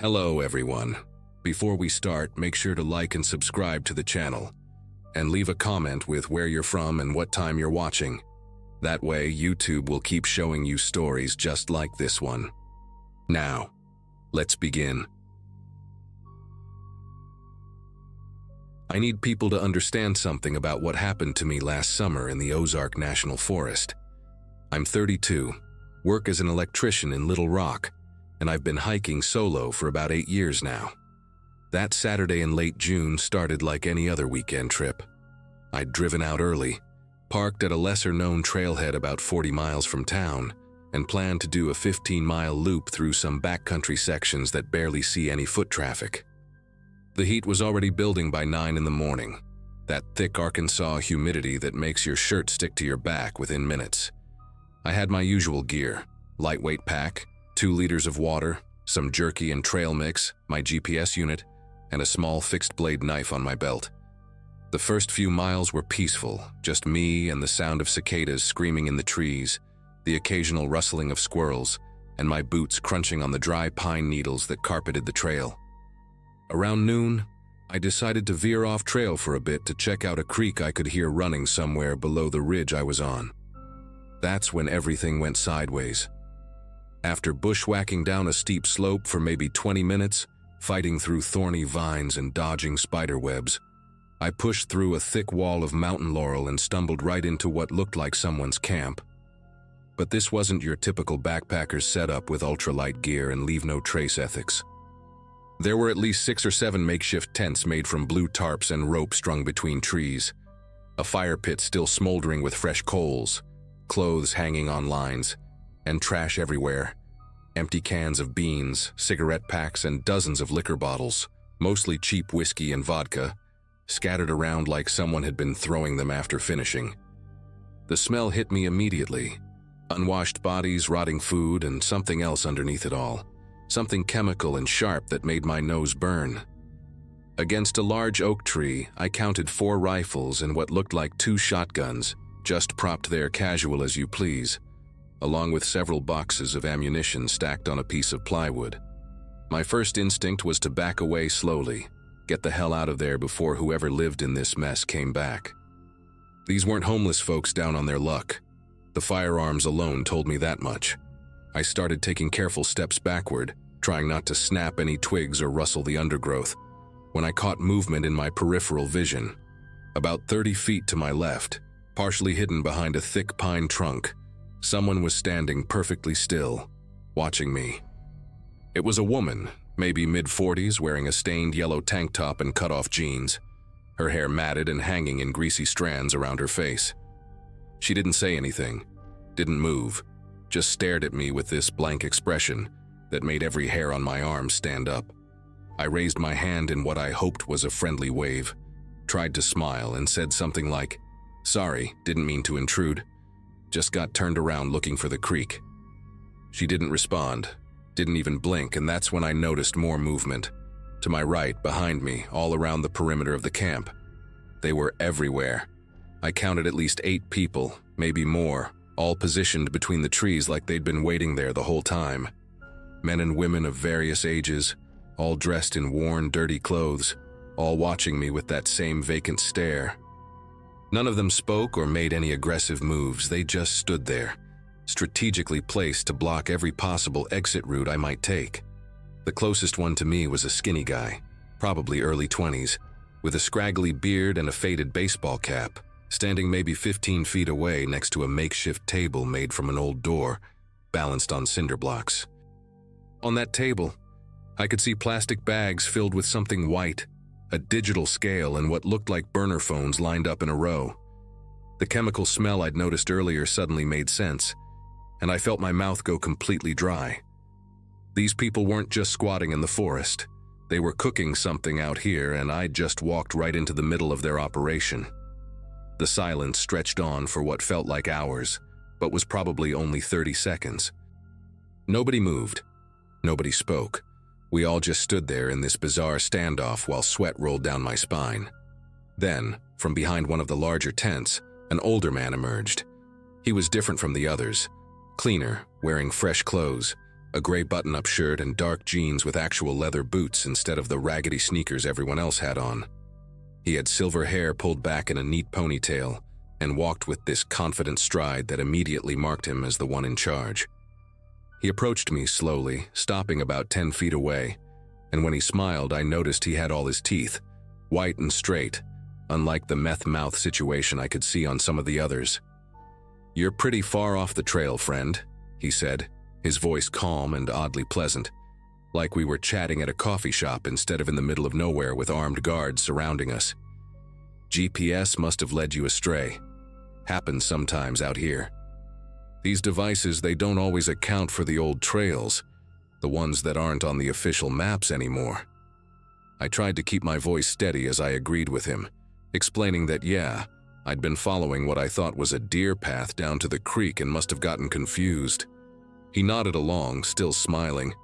Hello everyone. Before we start, make sure to like and subscribe to the channel, and leave a comment with where you're from and what time you're watching. That way, YouTube will keep showing you stories just like this one. Now, let's begin. I need people to understand something about what happened to me last summer in the Ozark National Forest. I'm 32, work as an electrician in Little Rock, and I've been hiking solo for about 8 years now. That Saturday in late June started like any other weekend trip. I'd driven out early, parked at a lesser-known trailhead about 40 miles from town, and planned to do a 15-mile loop through some backcountry sections that barely see any foot traffic. The heat was already building by 9 in the morning, that thick Arkansas humidity that makes your shirt stick to your back within minutes. I had my usual gear, lightweight pack, 2 liters of water, some jerky and trail mix, my GPS unit, and a small fixed-blade knife on my belt. The first few miles were peaceful, just me and the sound of cicadas screaming in the trees, the occasional rustling of squirrels, and my boots crunching on the dry pine needles that carpeted the trail. Around noon, I decided to veer off trail for a bit to check out a creek I could hear running somewhere below the ridge I was on. That's when everything went sideways. After bushwhacking down a steep slope for maybe 20 minutes, fighting through thorny vines and dodging spider webs, I pushed through a thick wall of mountain laurel and stumbled right into what looked like someone's camp. But this wasn't your typical backpacker's setup with ultralight gear and leave-no-trace ethics. There were at least 6 or 7 makeshift tents made from blue tarps and rope strung between trees, a fire pit still smoldering with fresh coals, clothes hanging on lines, and trash everywhere. Empty cans of beans, cigarette packs, and dozens of liquor bottles, mostly cheap whiskey and vodka, scattered around like someone had been throwing them after finishing. The smell hit me immediately. Unwashed bodies, rotting food, and something else underneath it all. Something chemical and sharp that made my nose burn. Against a large oak tree, I counted 4 rifles and what looked like 2 shotguns, just propped there casual as you please, along with several boxes of ammunition stacked on a piece of plywood. My first instinct was to back away slowly, get the hell out of there before whoever lived in this mess came back. These weren't homeless folks down on their luck. The firearms alone told me that much. I started taking careful steps backward, trying not to snap any twigs or rustle the undergrowth, when I caught movement in my peripheral vision. About 30 feet to my left, partially hidden behind a thick pine trunk, someone was standing perfectly still, watching me. It was a woman, maybe mid-40s, wearing a stained yellow tank top and cut-off jeans, her hair matted and hanging in greasy strands around her face. She didn't say anything, didn't move, just stared at me with this blank expression that made every hair on my arm stand up. I raised my hand in what I hoped was a friendly wave, tried to smile, and said something like, "Sorry, didn't mean to intrude. Just got turned around looking for the creek." She didn't respond, didn't even blink, and that's when I noticed more movement. To my right, behind me, all around the perimeter of the camp. They were everywhere. I counted at least 8 people, maybe more, all positioned between the trees like they'd been waiting there the whole time. Men and women of various ages, all dressed in worn, dirty clothes, all watching me with that same vacant stare. None of them spoke or made any aggressive moves. They just stood there, strategically placed to block every possible exit route I might take. The closest one to me was a skinny guy, probably early 20s, with a scraggly beard and a faded baseball cap, standing maybe 15 feet away next to a makeshift table made from an old door, balanced on cinder blocks. On that table, I could see plastic bags filled with something white, a digital scale, and what looked like burner phones lined up in a row. The chemical smell I'd noticed earlier suddenly made sense, and I felt my mouth go completely dry. These people weren't just squatting in the forest. They were cooking something out here, and I'd just walked right into the middle of their operation. The silence stretched on for what felt like hours, but was probably only 30 seconds. Nobody moved. Nobody spoke. We all just stood there in this bizarre standoff while sweat rolled down my spine. Then, from behind one of the larger tents, an older man emerged. He was different from the others. Cleaner, wearing fresh clothes, a gray button-up shirt and dark jeans with actual leather boots instead of the raggedy sneakers everyone else had on. He had silver hair pulled back in a neat ponytail and walked with this confident stride that immediately marked him as the one in charge. He approached me slowly, stopping about 10 feet away, and when he smiled, I noticed he had all his teeth, white and straight, unlike the meth mouth situation I could see on some of the others. "You're pretty far off the trail, friend," he said, his voice calm and oddly pleasant, like we were chatting at a coffee shop instead of in the middle of nowhere with armed guards surrounding us. "GPS must have led you astray. Happens sometimes out here. These devices, they don't always account for the old trails, the ones that aren't on the official maps anymore." I tried to keep my voice steady as I agreed with him, explaining that yeah, I'd been following what I thought was a deer path down to the creek and must have gotten confused. He nodded along, still smiling,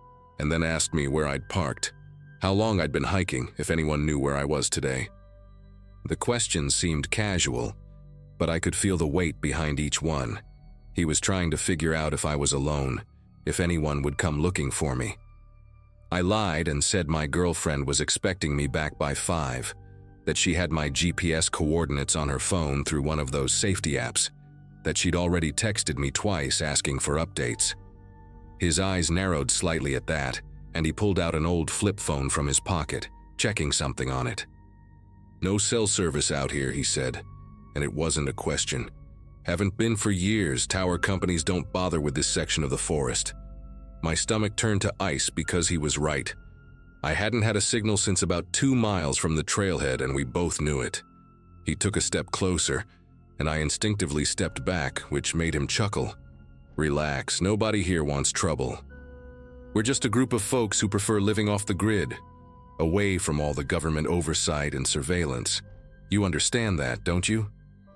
and then asked me where I'd parked, how long I'd been hiking, if anyone knew where I was today. The questions seemed casual, but I could feel the weight behind each one. He was trying to figure out if I was alone, if anyone would come looking for me. I lied and said my girlfriend was expecting me back by 5, that she had my GPS coordinates on her phone through one of those safety apps, that she'd already texted me twice asking for updates. His eyes narrowed slightly at that, and he pulled out an old flip phone from his pocket, checking something on it. "No cell service out here," he said, and it wasn't a question. "Haven't been for years. Tower companies don't bother with this section of the forest." My stomach turned to ice because he was right. I hadn't had a signal since about 2 miles from the trailhead, and we both knew it. He took a step closer, and I instinctively stepped back, which made him chuckle. "Relax, nobody here wants trouble. We're just a group of folks who prefer living off the grid, away from all the government oversight and surveillance. You understand that, don't you?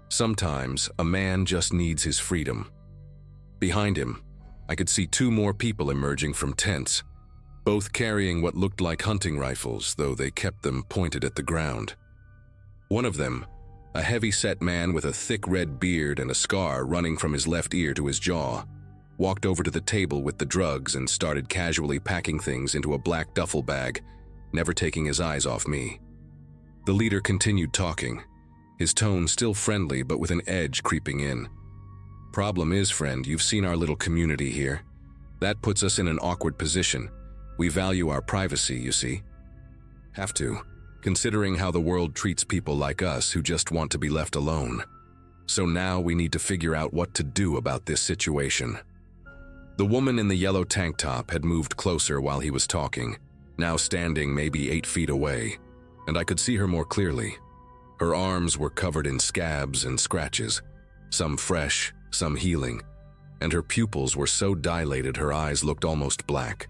Sometimes a man just needs his freedom." Behind him, I could see 2 more people emerging from tents, both carrying what looked like hunting rifles, though they kept them pointed at the ground. One of them, a heavy-set man with a thick red beard and a scar running from his left ear to his jaw, walked over to the table with the drugs and started casually packing things into a black duffel bag, never taking his eyes off me. The leader continued talking, his tone still friendly but with an edge creeping in. "Problem is, friend, you've seen our little community here. That puts us in an awkward position. We value our privacy, you see. Have to, considering how the world treats people like us who just want to be left alone. So now we need to figure out what to do about this situation." The woman in the yellow tank top had moved closer while he was talking, now standing maybe 8 feet away, and I could see her more clearly. Her arms were covered in scabs and scratches, some fresh, some healing, and her pupils were so dilated her eyes looked almost black.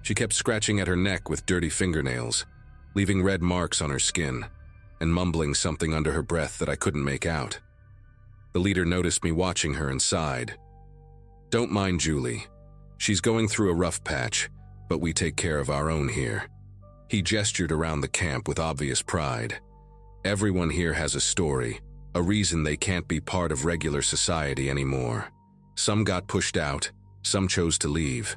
She kept scratching at her neck with dirty fingernails, leaving red marks on her skin, and mumbling something under her breath that I couldn't make out. The leader noticed me watching her and sighed. "Don't mind Julie. She's going through a rough patch, but we take care of our own here." He gestured around the camp with obvious pride. "Everyone here has a story, a reason they can't be part of regular society anymore. Some got pushed out, some chose to leave.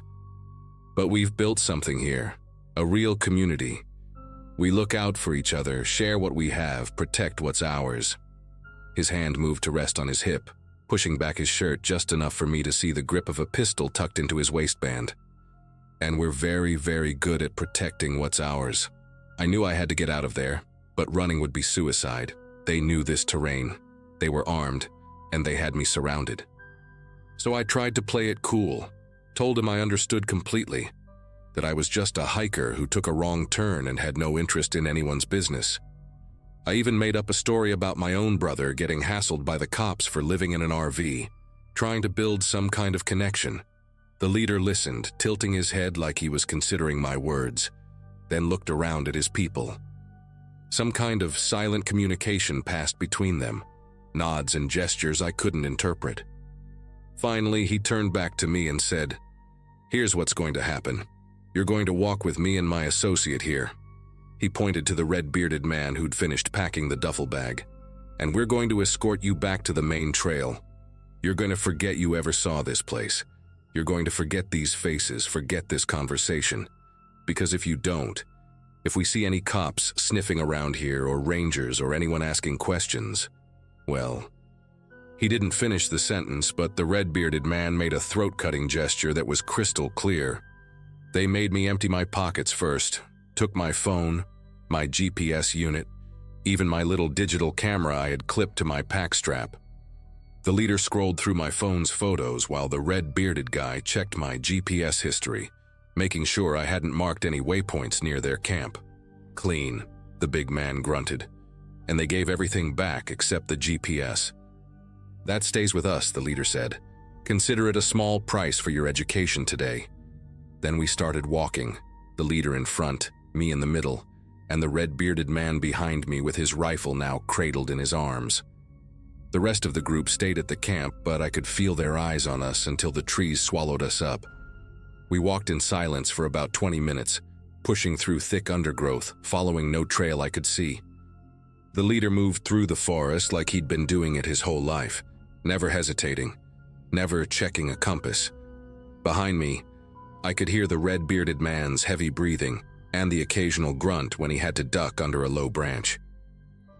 But we've built something here, a real community. We look out for each other, share what we have, protect what's ours." His hand moved to rest on his hip, pushing back his shirt just enough for me to see the grip of a pistol tucked into his waistband. "And we're very, very good at protecting what's ours. I knew I had to get out of there, but running would be suicide. They knew this terrain. They were armed, and they had me surrounded. So I tried to play it cool, told him I understood completely, that I was just a hiker who took a wrong turn and had no interest in anyone's business. I even made up a story about my own brother getting hassled by the cops for living in an RV, trying to build some kind of connection. The leader listened, tilting his head like he was considering my words, then looked around at his people. Some kind of silent communication passed between them, nods and gestures I couldn't interpret. Finally, he turned back to me and said, "Here's what's going to happen. You're going to walk with me and my associate here." He pointed to the red-bearded man who'd finished packing the duffel bag. "And we're going to escort you back to the main trail. You're going to forget you ever saw this place. You're going to forget these faces, forget this conversation. Because if you don't, if we see any cops sniffing around here or rangers or anyone asking questions, well..." He didn't finish the sentence, but the red-bearded man made a throat-cutting gesture that was crystal clear. They made me empty my pockets first, took my phone, my GPS unit, even my little digital camera I had clipped to my pack strap. The leader scrolled through my phone's photos while the red-bearded guy checked my GPS history, making sure I hadn't marked any waypoints near their camp. "Clean," the big man grunted, "and they gave everything back except the GPS." "That stays with us," the leader said. "Consider it a small price for your education today." Then we started walking, the leader in front, me in the middle, and the red-bearded man behind me with his rifle now cradled in his arms. The rest of the group stayed at the camp, but I could feel their eyes on us until the trees swallowed us up. We walked in silence for about 20 minutes, pushing through thick undergrowth, following no trail I could see. The leader moved through the forest like he'd been doing it his whole life, never hesitating, never checking a compass. Behind me, I could hear the red-bearded man's heavy breathing and the occasional grunt when he had to duck under a low branch.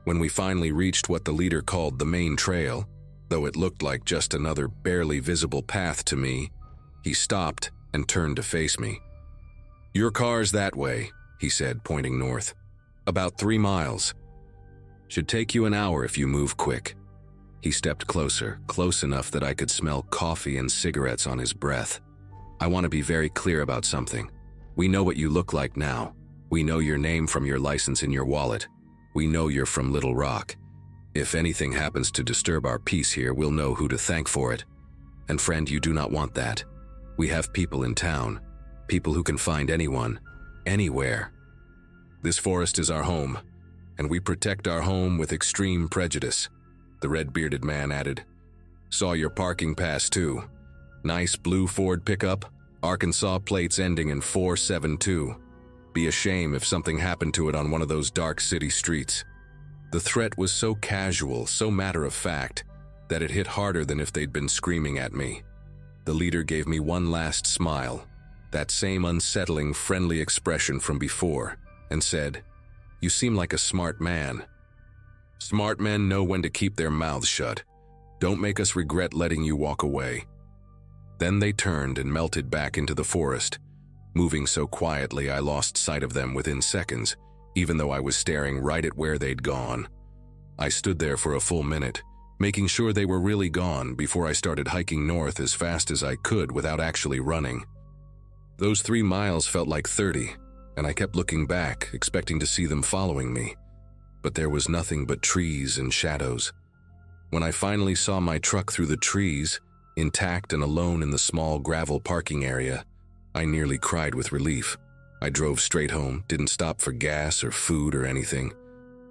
When we finally reached what the leader called the main trail, though it looked like just another barely visible path to me, he stopped and turned to face me. "Your car's that way," he said, pointing north. "About 3 miles. Should take you an hour if you move quick." He stepped closer, close enough that I could smell coffee and cigarettes on his breath. "I want to be very clear about something. We know what you look like now. We know your name from your license in your wallet. We know you're from Little Rock. If anything happens to disturb our peace here, we'll know who to thank for it. And friend, you do not want that. We have people in town, people who can find anyone, anywhere. This forest is our home, and we protect our home with extreme prejudice," the red-bearded man added. "Saw your parking pass too. Nice blue Ford pickup, Arkansas plates ending in 472. Be a shame if something happened to it on one of those dark city streets." The threat was so casual, so matter-of-fact, that it hit harder than if they'd been screaming at me. The leader gave me one last smile, that same unsettling, friendly expression from before, and said, "You seem like a smart man. Smart men know when to keep their mouths shut. Don't make us regret letting you walk away." Then they turned and melted back into the forest, moving so quietly I lost sight of them within seconds, even though I was staring right at where they'd gone. I stood there for a full minute, making sure they were really gone before I started hiking north as fast as I could without actually running. Those 3 miles felt like 30, and I kept looking back, expecting to see them following me. But there was nothing but trees and shadows. When I finally saw my truck through the trees, intact and alone in the small gravel parking area, I nearly cried with relief. I drove straight home, didn't stop for gas or food or anything,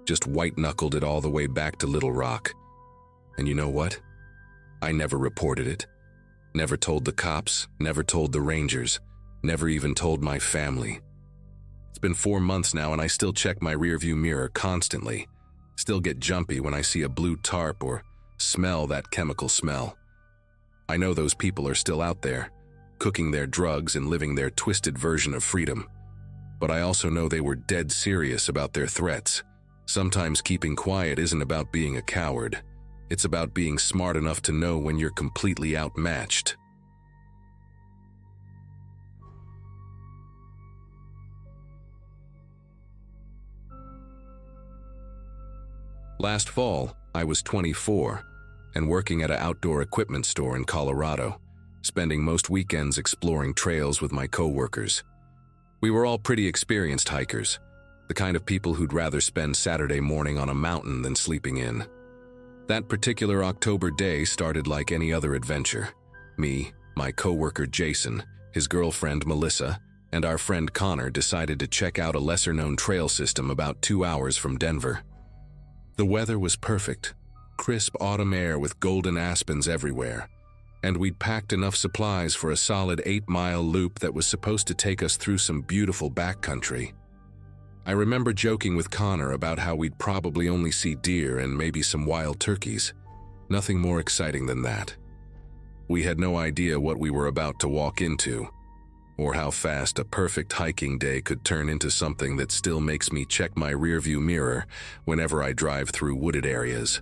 just white-knuckled it all the way back to Little Rock. And you know what? I never reported it. Never told the cops, never told the rangers, never even told my family. It's been 4 months now and I still check my rearview mirror constantly. Still get jumpy when I see a blue tarp or smell that chemical smell. I know those people are still out there, cooking their drugs and living their twisted version of freedom. But I also know they were dead serious about their threats. Sometimes keeping quiet isn't about being a coward. It's about being smart enough to know when you're completely outmatched. Last fall, I was 24 and working at an outdoor equipment store in Colorado, spending most weekends exploring trails with my coworkers. We were all pretty experienced hikers, the kind of people who'd rather spend Saturday morning on a mountain than sleeping in. That particular October day started like any other adventure. Me, my coworker Jason, his girlfriend Melissa, and our friend Connor decided to check out a lesser-known trail system about 2 hours from Denver. The weather was perfect, crisp autumn air with golden aspens everywhere, and we'd packed enough supplies for a solid 8-mile loop that was supposed to take us through some beautiful backcountry. I remember joking with Connor about how we'd probably only see deer and maybe some wild turkeys. Nothing more exciting than that. We had no idea what we were about to walk into, or how fast a perfect hiking day could turn into something that still makes me check my rearview mirror whenever I drive through wooded areas.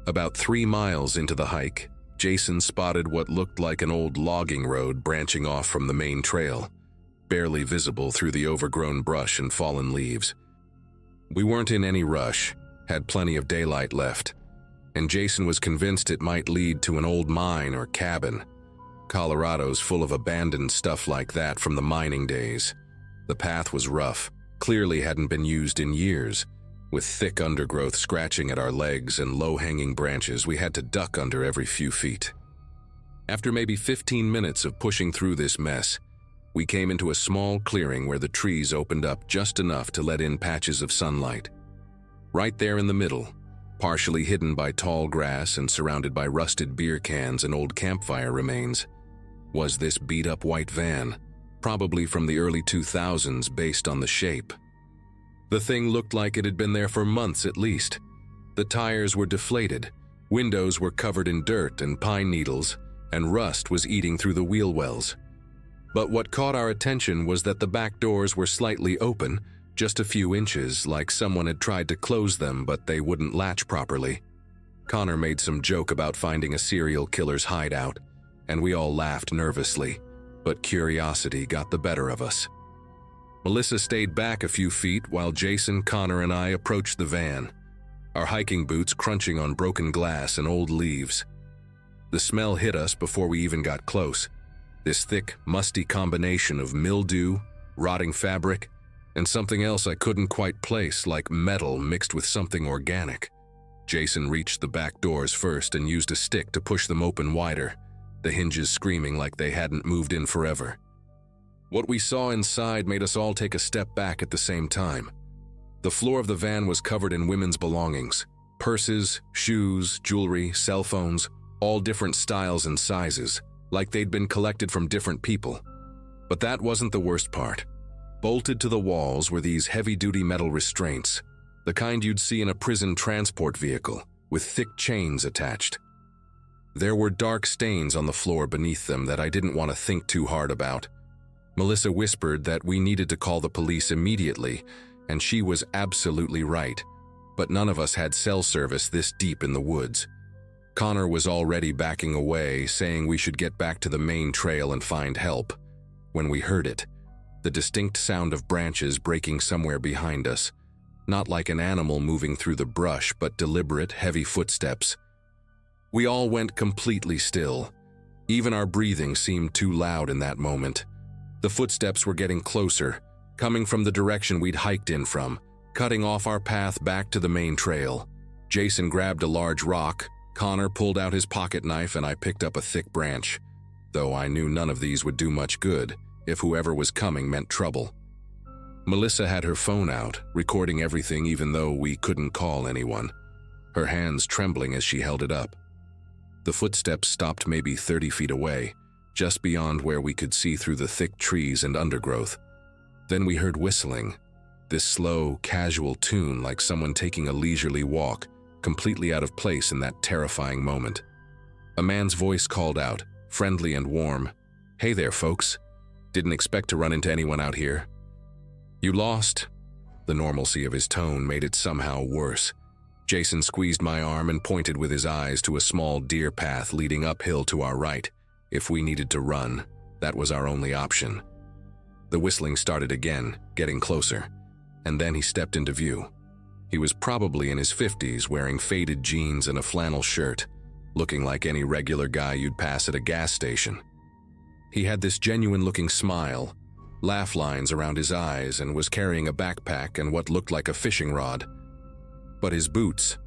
About 3 miles into the hike, Jason spotted what looked like an old logging road branching off from the main trail, barely visible through the overgrown brush and fallen leaves. We weren't in any rush, had plenty of daylight left, and Jason was convinced it might lead to an old mine or cabin. Colorado's full of abandoned stuff like that from the mining days. The path was rough, clearly hadn't been used in years. With thick undergrowth scratching at our legs and low-hanging branches we had to duck under every few feet. After maybe 15 minutes of pushing through this mess, we came into a small clearing where the trees opened up just enough to let in patches of sunlight. Right there in the middle, partially hidden by tall grass and surrounded by rusted beer cans and old campfire remains, was this beat-up white van, probably from the early 2000s based on the shape. The thing looked like it had been there for months at least. The tires were deflated, windows were covered in dirt and pine needles, and rust was eating through the wheel wells. But what caught our attention was that the back doors were slightly open, just a few inches, like someone had tried to close them but they wouldn't latch properly. Connor made some joke about finding a serial killer's hideout, and we all laughed nervously, but curiosity got the better of us. Melissa stayed back a few feet while Jason, Connor, and I approached the van, our hiking boots crunching on broken glass and old leaves. The smell hit us before we even got close. This thick, musty combination of mildew, rotting fabric, and something else I couldn't quite place, like metal mixed with something organic. Jason reached the back doors first and used a stick to push them open wider, the hinges screaming like they hadn't moved in forever. What we saw inside made us all take a step back at the same time. The floor of the van was covered in women's belongings, purses, shoes, jewelry, cell phones, all different styles and sizes, like they'd been collected from different people. But that wasn't the worst part. Bolted to the walls were these heavy-duty metal restraints, the kind you'd see in a prison transport vehicle, with thick chains attached. There were dark stains on the floor beneath them that I didn't want to think too hard about. Melissa whispered that we needed to call the police immediately, and she was absolutely right, but none of us had cell service this deep in the woods. Connor was already backing away, saying we should get back to the main trail and find help. When we heard it, the distinct sound of branches breaking somewhere behind us, not like an animal moving through the brush, but deliberate, heavy footsteps. We all went completely still. Even our breathing seemed too loud in that moment. The footsteps were getting closer, coming from the direction we'd hiked in from, cutting off our path back to the main trail. Jason grabbed a large rock, Connor pulled out his pocket knife, and I picked up a thick branch, though I knew none of these would do much good if whoever was coming meant trouble. Melissa had her phone out, recording everything even though we couldn't call anyone, her hands trembling as she held it up. The footsteps stopped maybe 30 feet away, just beyond where we could see through the thick trees and undergrowth. Then we heard whistling, this slow, casual tune like someone taking a leisurely walk, completely out of place in that terrifying moment. A man's voice called out, friendly and warm, "Hey there, folks. Didn't expect to run into anyone out here." "You lost?" The normalcy of his tone made it somehow worse. Jason squeezed my arm and pointed with his eyes to a small deer path leading uphill to our right. If we needed to run, that was our only option. The whistling started again, getting closer, and then he stepped into view. He was probably in his 50s, wearing faded jeans and a flannel shirt, looking like any regular guy you'd pass at a gas station. He had this genuine-looking smile, laugh lines around his eyes, and was carrying a backpack and what looked like a fishing rod. But his boots,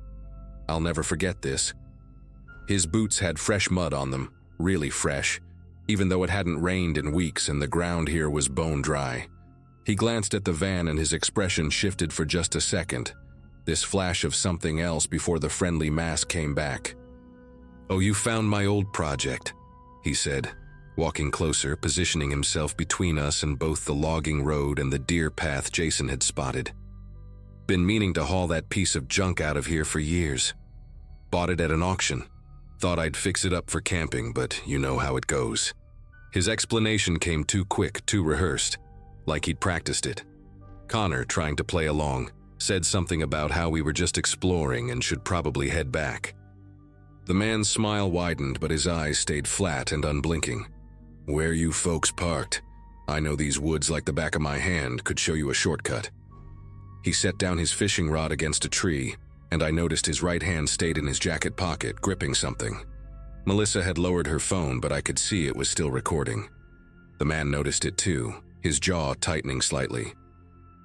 I'll never forget this. His boots had fresh mud on them, really fresh, even though it hadn't rained in weeks and the ground here was bone dry. He glanced at the van and his expression shifted for just a second, this flash of something else before the friendly mask came back. "Oh, you found my old project," he said, walking closer, positioning himself between us and both the logging road and the deer path Jason had spotted. "Been meaning to haul that piece of junk out of here for years. Bought it at an auction. Thought I'd fix it up for camping, but you know how it goes. His explanation came too quick, too rehearsed, like he'd practiced it. Connor, trying to play along, said something about how we were just exploring and should probably head back. The man's smile widened, but his eyes stayed flat and unblinking. "Where you folks parked? I know these woods like the back of my hand, could show you a shortcut." He set down his fishing rod against a tree, and I noticed his right hand stayed in his jacket pocket, gripping something. Melissa had lowered her phone, but I could see it was still recording. The man noticed it too, his jaw tightening slightly.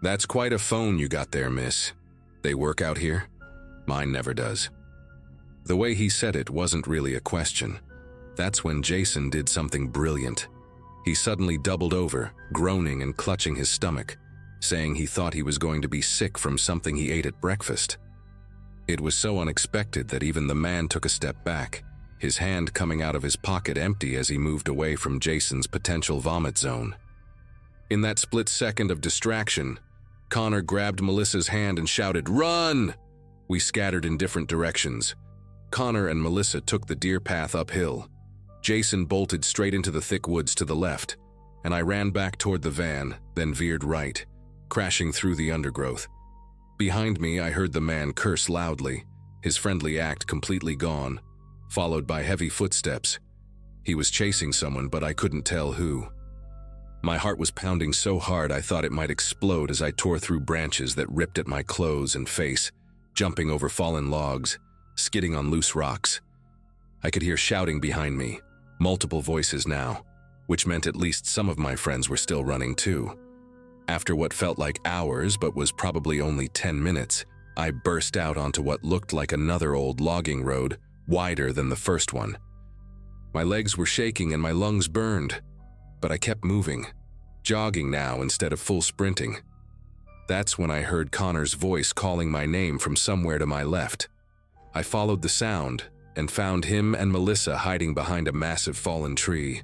"That's quite a phone you got there, miss. They work out here? Mine never does." The way he said it wasn't really a question. That's when Jason did something brilliant. He suddenly doubled over, groaning and clutching his stomach, saying he thought he was going to be sick from something he ate at breakfast. It was so unexpected that even the man took a step back, his hand coming out of his pocket empty as he moved away from Jason's potential vomit zone. In that split second of distraction, Connor grabbed Melissa's hand and shouted, "Run!" We scattered in different directions. Connor and Melissa took the deer path uphill. Jason bolted straight into the thick woods to the left, and I ran back toward the van, then veered right, crashing through the undergrowth. Behind me, I heard the man curse loudly, his friendly act completely gone, followed by heavy footsteps. He was chasing someone, but I couldn't tell who. My heart was pounding so hard I thought it might explode as I tore through branches that ripped at my clothes and face, jumping over fallen logs, skidding on loose rocks. I could hear shouting behind me, multiple voices now, which meant at least some of my friends were still running too. After what felt like hours but was probably only 10 minutes, I burst out onto what looked like another old logging road, wider than the first one. My legs were shaking and my lungs burned, but I kept moving, jogging now instead of full sprinting. That's when I heard Connor's voice calling my name from somewhere to my left. I followed the sound and found him and Melissa hiding behind a massive fallen tree,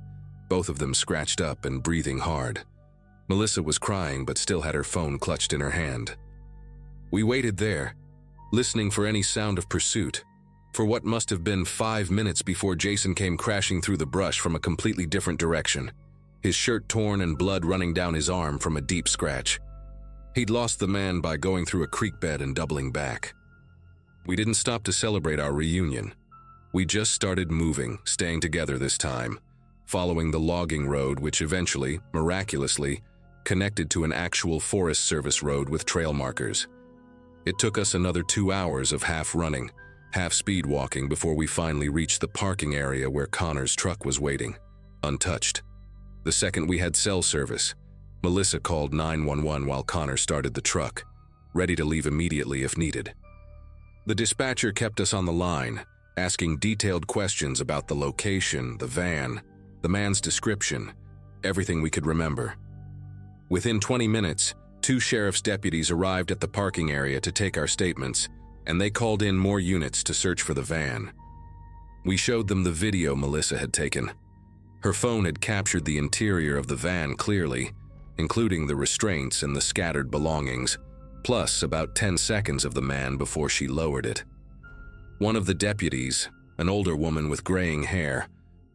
both of them scratched up and breathing hard. Melissa was crying but still had her phone clutched in her hand. We waited there, listening for any sound of pursuit, for what must have been 5 minutes before Jason came crashing through the brush from a completely different direction, his shirt torn and blood running down his arm from a deep scratch. He'd lost the man by going through a creek bed and doubling back. We didn't stop to celebrate our reunion. We just started moving, staying together this time, following the logging road which eventually, miraculously, connected to an actual Forest Service road with trail markers. It took us another 2 hours of half running, half speed walking before we finally reached the parking area where Connor's truck was waiting, untouched. The second we had cell service, Melissa called 911 while Connor started the truck, ready to leave immediately if needed. The dispatcher kept us on the line, asking detailed questions about the location, the van, the man's description, everything we could remember. Within 20 minutes, 2 sheriff's deputies arrived at the parking area to take our statements, and they called in more units to search for the van. We showed them the video Melissa had taken. Her phone had captured the interior of the van clearly, including the restraints and the scattered belongings, plus about 10 seconds of the man before she lowered it. One of the deputies, an older woman with graying hair,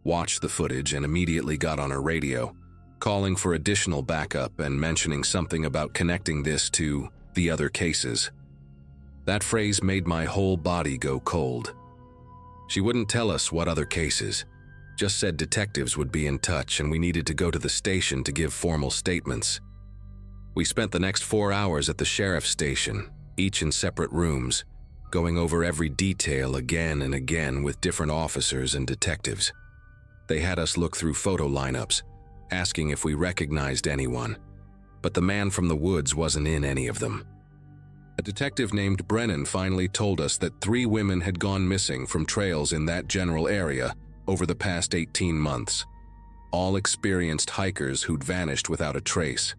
watched the footage and immediately got on her radio, calling for additional backup and mentioning something about connecting this to the other cases. That phrase made my whole body go cold. She wouldn't tell us what other cases, just said detectives would be in touch and we needed to go to the station to give formal statements. We spent the next 4 hours at the sheriff's station, each in separate rooms, going over every detail again and again with different officers and detectives. They had us look through photo lineups, asking if we recognized anyone, but the man from the woods wasn't in any of them. A detective named Brennan finally told us that 3 women had gone missing from trails in that general area over the past 18 months, all experienced hikers who'd vanished without a trace.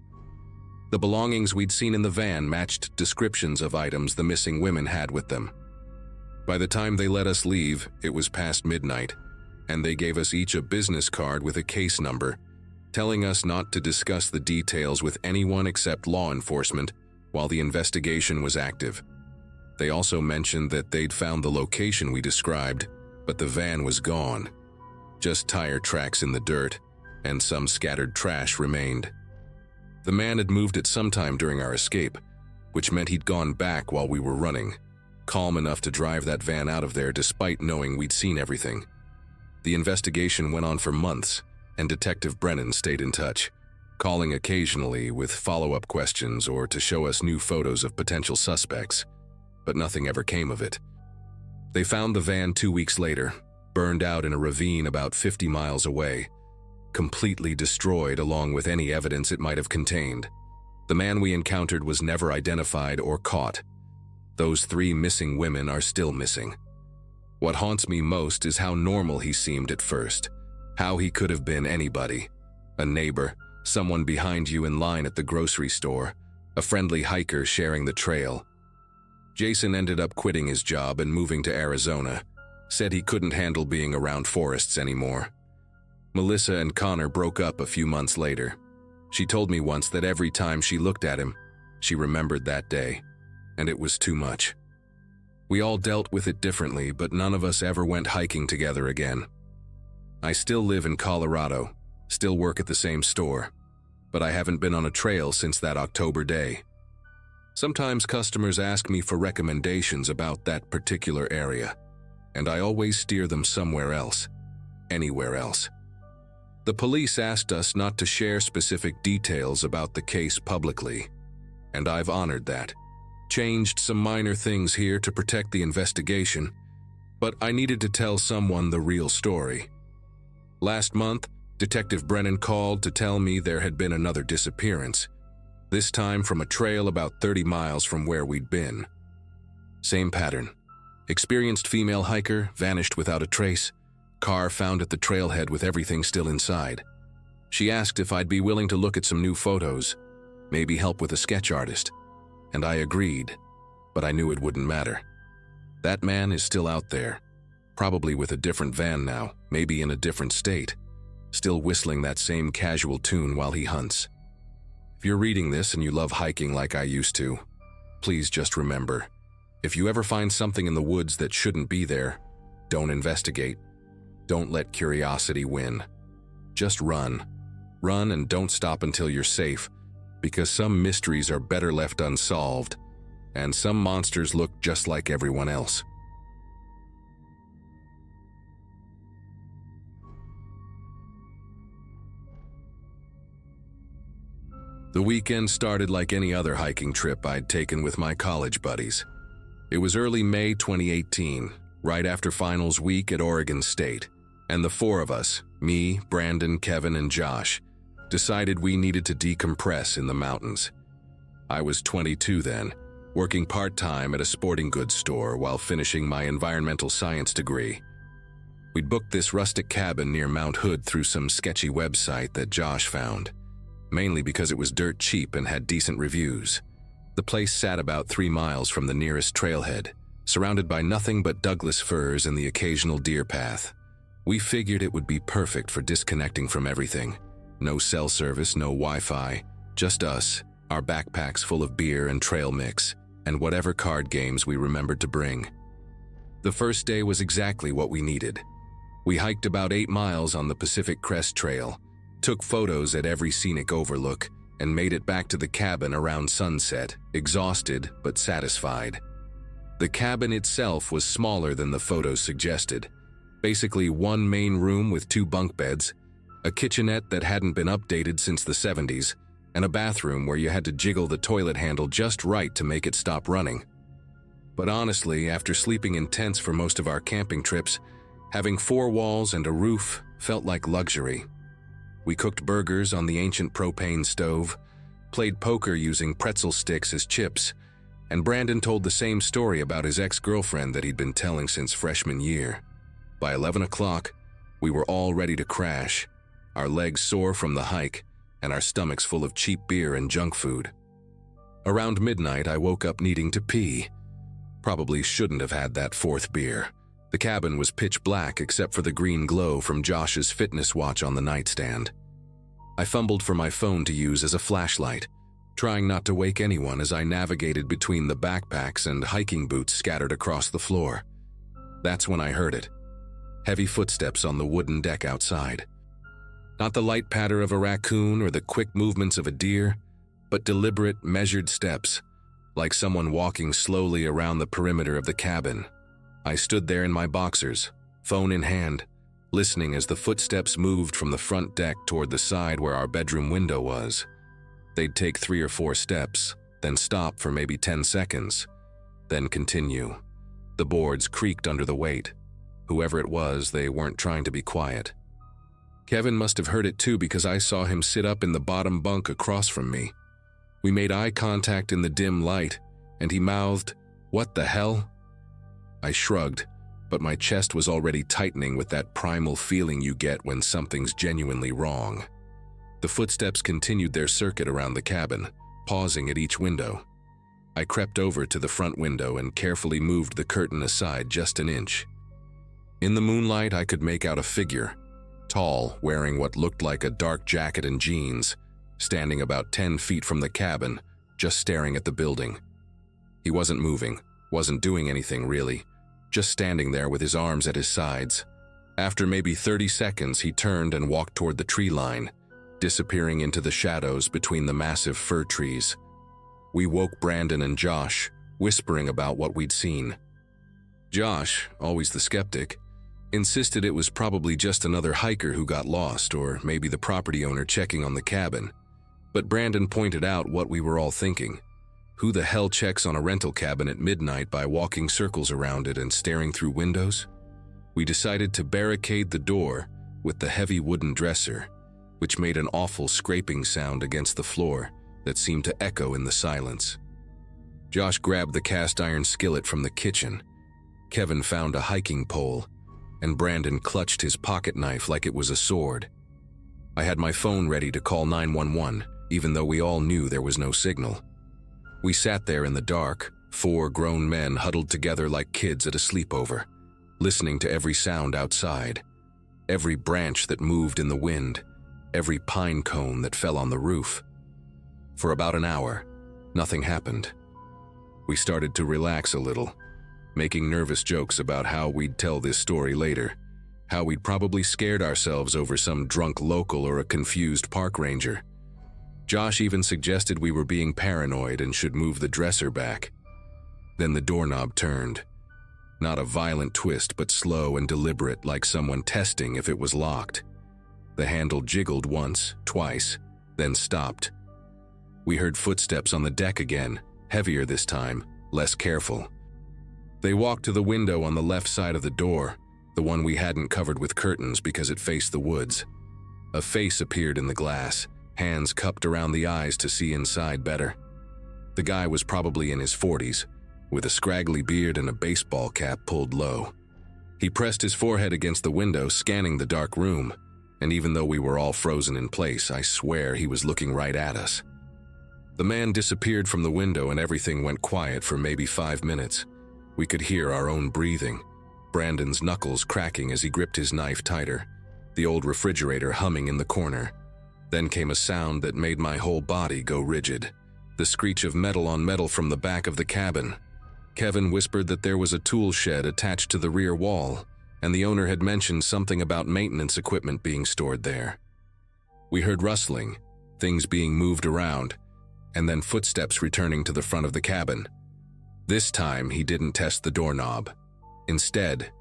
The belongings we'd seen in the van matched descriptions of items the missing women had with them. By the time they let us leave, it was past midnight, and they gave us each a business card with a case number, telling us not to discuss the details with anyone except law enforcement while the investigation was active. They also mentioned that they'd found the location we described, but the van was gone. Just tire tracks in the dirt, and some scattered trash remained. The man had moved it sometime during our escape, which meant he'd gone back while we were running, calm enough to drive that van out of there despite knowing we'd seen everything. The investigation went on for months, and Detective Brennan stayed in touch, calling occasionally with follow-up questions or to show us new photos of potential suspects, but nothing ever came of it. They found the van 2 weeks later, burned out in a ravine about 50 miles away, completely destroyed along with any evidence it might have contained. The man we encountered was never identified or caught. Those 3 missing women are still missing. What haunts me most is how normal he seemed at first, how he could have been anybody, a neighbor, someone behind you in line at the grocery store, a friendly hiker sharing the trail. Jason ended up quitting his job and moving to Arizona, said he couldn't handle being around forests anymore. Melissa and Connor broke up a few months later. She told me once that every time she looked at him, she remembered that day, and it was too much. We all dealt with it differently, but none of us ever went hiking together again. I still live in Colorado, still work at the same store, but I haven't been on a trail since that October day. Sometimes customers ask me for recommendations about that particular area, and I always steer them somewhere else, anywhere else. The police asked us not to share specific details about the case publicly, and I've honored that. Changed some minor things here to protect the investigation, but I needed to tell someone the real story. Last month, Detective Brennan called to tell me there had been another disappearance, this time from a trail about 30 miles from where we'd been. Same pattern. Experienced female hiker vanished without a trace, car found at the trailhead with everything still inside. She asked if I'd be willing to look at some new photos, maybe help with a sketch artist, and I agreed, but I knew it wouldn't matter. That man is still out there, probably with a different van now, maybe in a different state, still whistling that same casual tune while he hunts. If you're reading this and you love hiking like I used to, please just remember, if you ever find something in the woods that shouldn't be there, don't investigate. Don't let curiosity win. Just run. Run and don't stop until you're safe, because some mysteries are better left unsolved, and some monsters look just like everyone else. The weekend started like any other hiking trip I'd taken with my college buddies. It was early May 2018, right after finals week at Oregon State, and the 4 of us, me, Brandon, Kevin, and Josh, decided we needed to decompress in the mountains. I was 22 then, working part-time at a sporting goods store while finishing my environmental science degree. We'd booked this rustic cabin near Mount Hood through some sketchy website that Josh found, mainly because it was dirt cheap and had decent reviews. The place sat about 3 miles from the nearest trailhead, surrounded by nothing but Douglas firs and the occasional deer path. We figured it would be perfect for disconnecting from everything. No cell service, no Wi-Fi, just us, our backpacks full of beer and trail mix, and whatever card games we remembered to bring. The first day was exactly what we needed. We hiked about 8 miles on the Pacific Crest Trail, took photos at every scenic overlook, and made it back to the cabin around sunset, exhausted but satisfied. The cabin itself was smaller than the photos suggested. Basically 1 main room with 2 bunk beds, a kitchenette that hadn't been updated since the 70s, and a bathroom where you had to jiggle the toilet handle just right to make it stop running. But honestly, after sleeping in tents for most of our camping trips, having 4 walls and a roof felt like luxury. We cooked burgers on the ancient propane stove, played poker using pretzel sticks as chips, and Brandon told the same story about his ex-girlfriend that he'd been telling since freshman year. By 11 o'clock, we were all ready to crash, our legs sore from the hike, and our stomachs full of cheap beer and junk food. Around midnight, I woke up needing to pee. Probably shouldn't have had that 4th beer. The cabin was pitch black except for the green glow from Josh's fitness watch on the nightstand. I fumbled for my phone to use as a flashlight, trying not to wake anyone as I navigated between the backpacks and hiking boots scattered across the floor. That's when I heard it. heavy footsteps on the wooden deck outside. Not the light patter of a raccoon or the quick movements of a deer, but deliberate, measured steps, like someone walking slowly around the perimeter of the cabin. I stood there in my boxers, phone in hand, listening as the footsteps moved from the front deck toward the side where our bedroom window was. They'd take 3 or 4 steps, then stop for maybe 10 seconds, then continue. The boards creaked under the weight. Whoever it was, they weren't trying to be quiet. Kevin must have heard it too because I saw him sit up in the bottom bunk across from me. We made eye contact in the dim light, and he mouthed, "What the hell?" I shrugged, but my chest was already tightening with that primal feeling you get when something's genuinely wrong. The footsteps continued their circuit around the cabin, pausing at each window. I crept over to the front window and carefully moved the curtain aside just an inch. In the moonlight, I could make out a figure, tall, wearing what looked like a dark jacket and jeans, standing about 10 feet from the cabin, just staring at the building. He wasn't moving, wasn't doing anything really, just standing there with his arms at his sides. After maybe 30 seconds, he turned and walked toward the tree line, disappearing into the shadows between the massive fir trees. We woke Brandon and Josh, whispering about what we'd seen. Josh, always the skeptic, insisted it was probably just another hiker who got lost, or maybe the property owner checking on the cabin. But Brandon pointed out what we were all thinking. Who the hell checks on a rental cabin at midnight by walking circles around it and staring through windows? We decided to barricade the door with the heavy wooden dresser, which made an awful scraping sound against the floor that seemed to echo in the silence. Josh grabbed the cast iron skillet from the kitchen. Kevin found a hiking pole, and Brandon clutched his pocket knife like it was a sword. I had my phone ready to call 911, even though we all knew there was no signal. We sat there in the dark, 4 grown men huddled together like kids at a sleepover, listening to every sound outside, every branch that moved in the wind, every pine cone that fell on the roof. For about an hour, nothing happened. We started to relax a little, making nervous jokes about how we'd tell this story later, how we'd probably scared ourselves over some drunk local or a confused park ranger. Josh even suggested we were being paranoid and should move the dresser back. Then the doorknob turned. Not a violent twist, but slow and deliberate, like someone testing if it was locked. The handle jiggled once, twice, then stopped. We heard footsteps on the deck again, heavier this time, less careful. They walked to the window on the left side of the door, the one we hadn't covered with curtains because it faced the woods. A face appeared in the glass, hands cupped around the eyes to see inside better. The guy was probably in his 40s, with a scraggly beard and a baseball cap pulled low. He pressed his forehead against the window, scanning the dark room, and even though we were all frozen in place, I swear he was looking right at us. The man disappeared from the window and everything went quiet for maybe 5 minutes. We could hear our own breathing, Brandon's knuckles cracking as he gripped his knife tighter, the old refrigerator humming in the corner. Then came a sound that made my whole body go rigid, the screech of metal on metal from the back of the cabin. Kevin whispered that there was a tool shed attached to the rear wall, and the owner had mentioned something about maintenance equipment being stored there. We heard rustling, things being moved around, and then footsteps returning to the front of the cabin. This time, he didn't test the doorknob. Instead,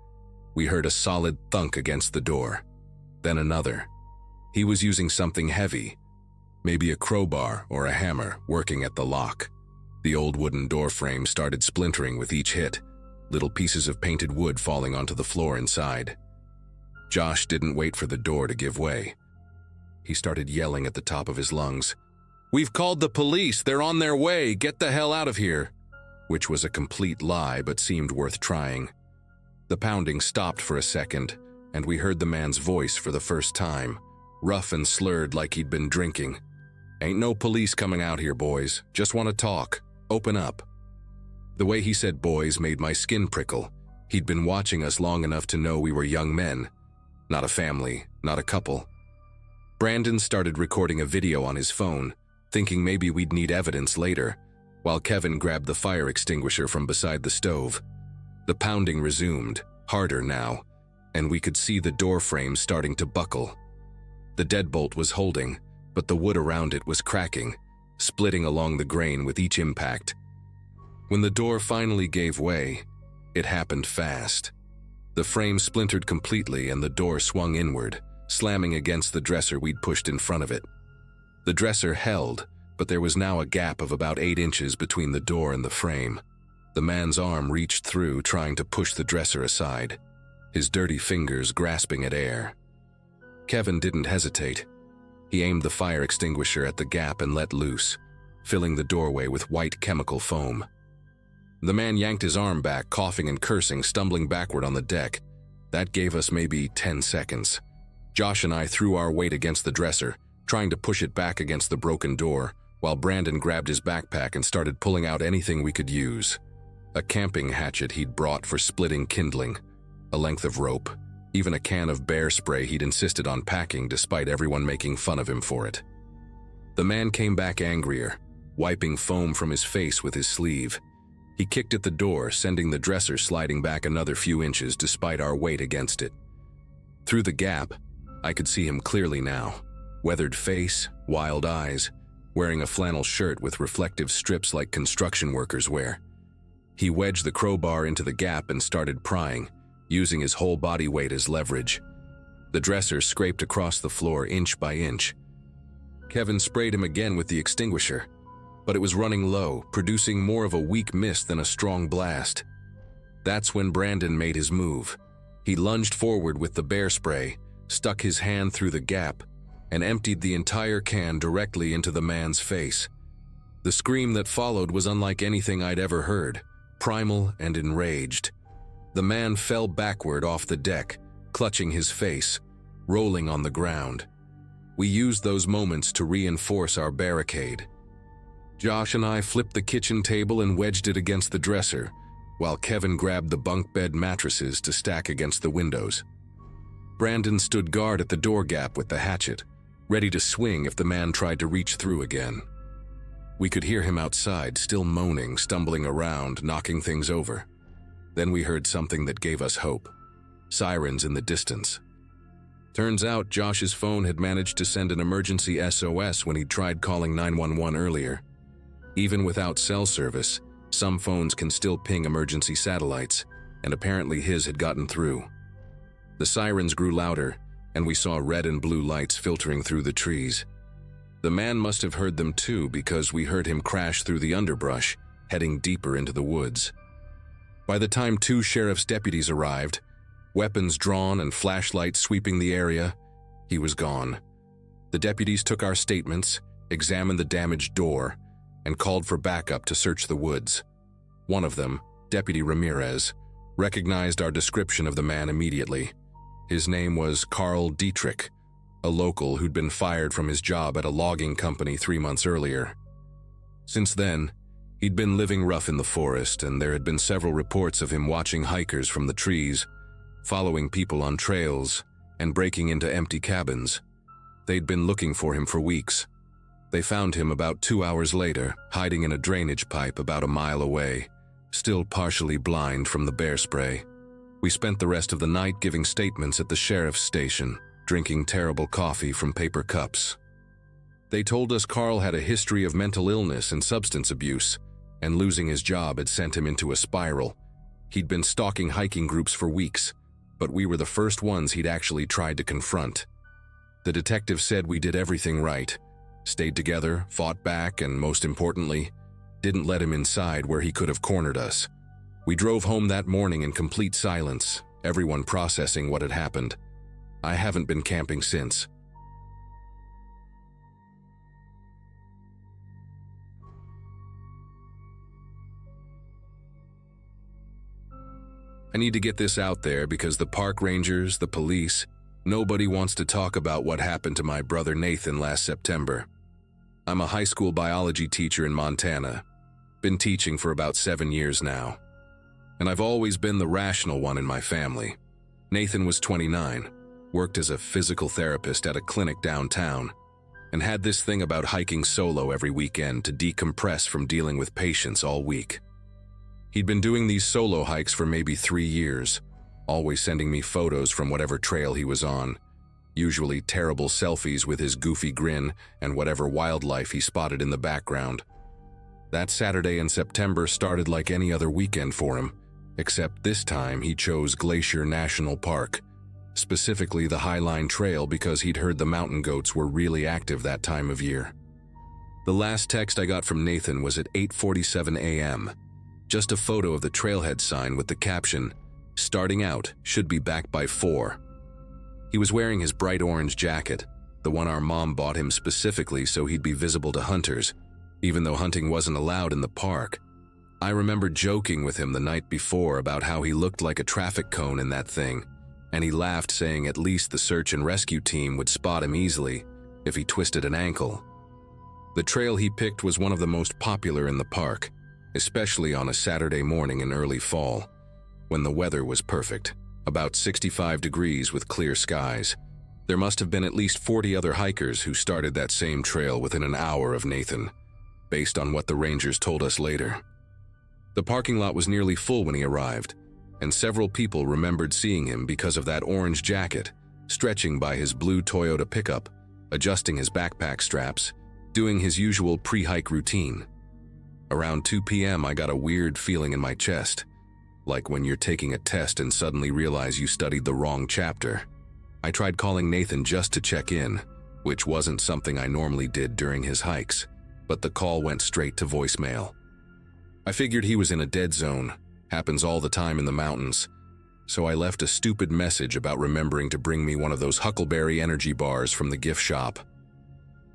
we heard a solid thunk against the door, then another. He was using something heavy, maybe a crowbar or a hammer, working at the lock. The old wooden door frame started splintering with each hit, little pieces of painted wood falling onto the floor inside. Josh didn't wait for the door to give way. He started yelling at the top of his lungs, "We've called the police, they're on their way, get the hell out of here," which was a complete lie but seemed worth trying. The pounding stopped for a second, and we heard the man's voice for the first time, rough and slurred like he'd been drinking. "Ain't no police coming out here, boys. Just want to talk. Open up." The way he said boys made my skin prickle. He'd been watching us long enough to know we were young men. Not a family, not a couple. Brandon started recording a video on his phone, thinking maybe we'd need evidence later, while Kevin grabbed the fire extinguisher from beside the stove. The pounding resumed, harder now, and we could see the door frame starting to buckle. The deadbolt was holding, but the wood around it was cracking, splitting along the grain with each impact. When the door finally gave way, it happened fast. The frame splintered completely and the door swung inward, slamming against the dresser we'd pushed in front of it. The dresser held, but there was now a gap of about 8 inches between the door and the frame. The man's arm reached through, trying to push the dresser aside, his dirty fingers grasping at air. Kevin didn't hesitate. He aimed the fire extinguisher at the gap and let loose, filling the doorway with white chemical foam. The man yanked his arm back, coughing and cursing, stumbling backward on the deck. That gave us maybe 10 seconds. Josh and I threw our weight against the dresser, trying to push it back against the broken door, while Brandon grabbed his backpack and started pulling out anything we could use. A camping hatchet he'd brought for splitting kindling, a length of rope, even a can of bear spray he'd insisted on packing despite everyone making fun of him for it. The man came back angrier, wiping foam from his face with his sleeve. He kicked at the door, sending the dresser sliding back another few inches despite our weight against it. Through the gap, I could see him clearly now. Weathered face, wild eyes, wearing a flannel shirt with reflective strips like construction workers wear. He wedged the crowbar into the gap and started prying, using his whole body weight as leverage. The dresser scraped across the floor inch by inch. Kevin sprayed him again with the extinguisher, but it was running low, producing more of a weak mist than a strong blast. That's when Brandon made his move. He lunged forward with the bear spray, stuck his hand through the gap, and emptied the entire can directly into the man's face. The scream that followed was unlike anything I'd ever heard, primal and enraged. The man fell backward off the deck, clutching his face, rolling on the ground. We used those moments to reinforce our barricade. Josh and I flipped the kitchen table and wedged it against the dresser, while Kevin grabbed the bunk bed mattresses to stack against the windows. Brandon stood guard at the door gap with the hatchet, ready to swing if the man tried to reach through again. We could hear him outside, still moaning, stumbling around, knocking things over. Then we heard something that gave us hope. Sirens in the distance. Turns out Josh's phone had managed to send an emergency SOS when he'd tried calling 911 earlier. Even without cell service, some phones can still ping emergency satellites, and apparently his had gotten through. The sirens grew louder, and we saw red and blue lights filtering through the trees. The man must have heard them too, because we heard him crash through the underbrush, heading deeper into the woods. By the time 2 sheriff's deputies arrived, weapons drawn and flashlights sweeping the area, he was gone. The deputies took our statements, examined the damaged door, and called for backup to search the woods. One of them, Deputy Ramirez, recognized our description of the man immediately. His name was Carl Dietrich, a local who'd been fired from his job at a logging company 3 months earlier. Since then, he'd been living rough in the forest, and there had been several reports of him watching hikers from the trees, following people on trails, and breaking into empty cabins. They'd been looking for him for weeks. They found him about 2 hours later, hiding in a drainage pipe about a mile away, still partially blind from the bear spray. We spent the rest of the night giving statements at the sheriff's station, drinking terrible coffee from paper cups. They told us Carl had a history of mental illness and substance abuse, and losing his job had sent him into a spiral. He'd been stalking hiking groups for weeks, but we were the first ones he'd actually tried to confront. The detective said we did everything right, stayed together, fought back, and most importantly, didn't let him inside where he could have cornered us. We drove home that morning in complete silence, everyone processing what had happened. I haven't been camping since. I need to get this out there because the park rangers, the police, nobody wants to talk about what happened to my brother Nathan last September. I'm a high school biology teacher in Montana. Been teaching for about 7 years now. And I've always been the rational one in my family. Nathan was 29, worked as a physical therapist at a clinic downtown, and had this thing about hiking solo every weekend to decompress from dealing with patients all week. He'd been doing these solo hikes for maybe 3 years, always sending me photos from whatever trail he was on, usually terrible selfies with his goofy grin and whatever wildlife he spotted in the background. That Saturday in September started like any other weekend for him, except this time he chose Glacier National Park, specifically the Highline Trail because he'd heard the mountain goats were really active that time of year. The last text I got from Nathan was at 8:47 a.m., just a photo of the trailhead sign with the caption, "Starting out, should be back by 4." He was wearing his bright orange jacket, the one our mom bought him specifically so he'd be visible to hunters, even though hunting wasn't allowed in the park. I remember joking with him the night before about how he looked like a traffic cone in that thing, and he laughed saying at least the search and rescue team would spot him easily if he twisted an ankle. The trail he picked was one of the most popular in the park, especially on a Saturday morning in early fall, when the weather was perfect, about 65 degrees with clear skies. There must have been at least 40 other hikers who started that same trail within an hour of Nathan, based on what the rangers told us later. The parking lot was nearly full when he arrived, and several people remembered seeing him because of that orange jacket, stretching by his blue Toyota pickup, adjusting his backpack straps, doing his usual pre-hike routine. Around 2 p.m. I got a weird feeling in my chest, like when you're taking a test and suddenly realize you studied the wrong chapter. I tried calling Nathan just to check in, which wasn't something I normally did during his hikes, but the call went straight to voicemail. I figured he was in a dead zone, happens all the time in the mountains, so I left a stupid message about remembering to bring me one of those Huckleberry energy bars from the gift shop.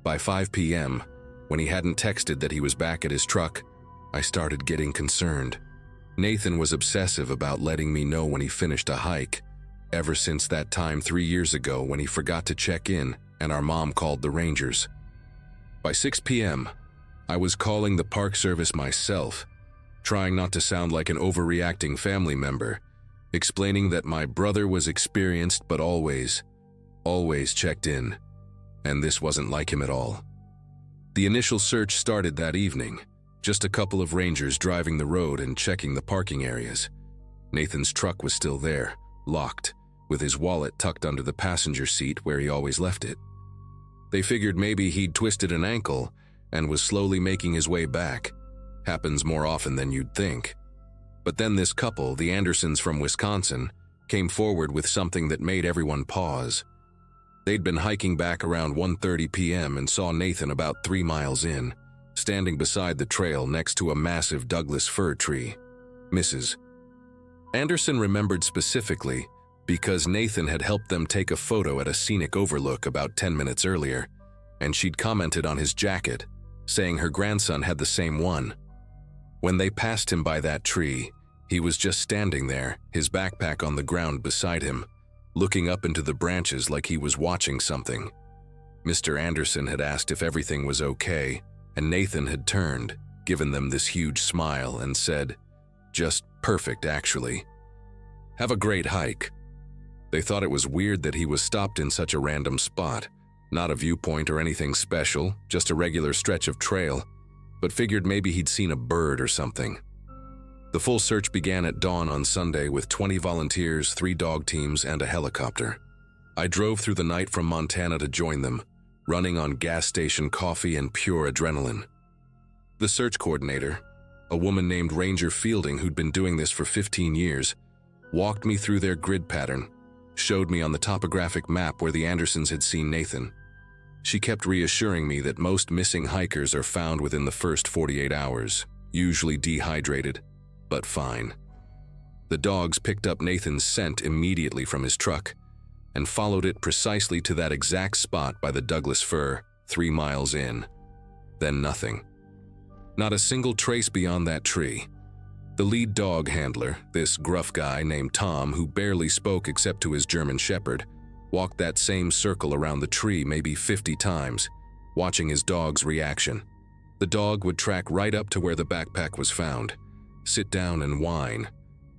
By 5 p.m., when he hadn't texted that he was back at his truck, I started getting concerned. Nathan was obsessive about letting me know when he finished a hike, ever since that time 3 years ago when he forgot to check in and our mom called the rangers. By 6 p.m., I was calling the park service myself, trying not to sound like an overreacting family member, explaining that my brother was experienced but always checked in, and this wasn't like him at all. The initial search started that evening, just a couple of rangers driving the road and checking the parking areas. Nathan's truck was still there, locked, with his wallet tucked under the passenger seat where he always left it. They figured maybe he'd twisted an ankle and was slowly making his way back. Happens more often than you'd think. But then this couple, the Andersons from Wisconsin, came forward with something that made everyone pause. They'd been hiking back around 1:30 p.m. and saw Nathan about 3 miles in, standing beside the trail next to a massive Douglas fir tree. Mrs. Anderson remembered specifically because Nathan had helped them take a photo at a scenic overlook about 10 minutes earlier, and she'd commented on his jacket, saying her grandson had the same one. When they passed him by that tree, he was just standing there, his backpack on the ground beside him, looking up into the branches like he was watching something. Mr. Anderson had asked if everything was okay, and Nathan had turned, given them this huge smile, and said, "Just perfect, actually. Have a great hike." They thought it was weird that he was stopped in such a random spot, not a viewpoint or anything special, just a regular stretch of trail, but figured maybe he'd seen a bird or something. The full search began at dawn on Sunday with 20 volunteers, 3 dog teams, and a helicopter. I drove through the night from Montana to join them, running on gas station coffee and pure adrenaline. The search coordinator, a woman named Ranger Fielding who'd been doing this for 15 years, walked me through their grid pattern, showed me on the topographic map where the Andersons had seen Nathan. She kept reassuring me that most missing hikers are found within the first 48 hours, usually dehydrated, but fine. The dogs picked up Nathan's scent immediately from his truck and followed it precisely to that exact spot by the Douglas fir, 3 miles in. Then nothing. Not a single trace beyond that tree. The lead dog handler, this gruff guy named Tom who barely spoke except to his German shepherd, walked that same circle around the tree maybe 50 times, watching his dog's reaction. The dog would track right up to where the backpack was found, sit down and whine,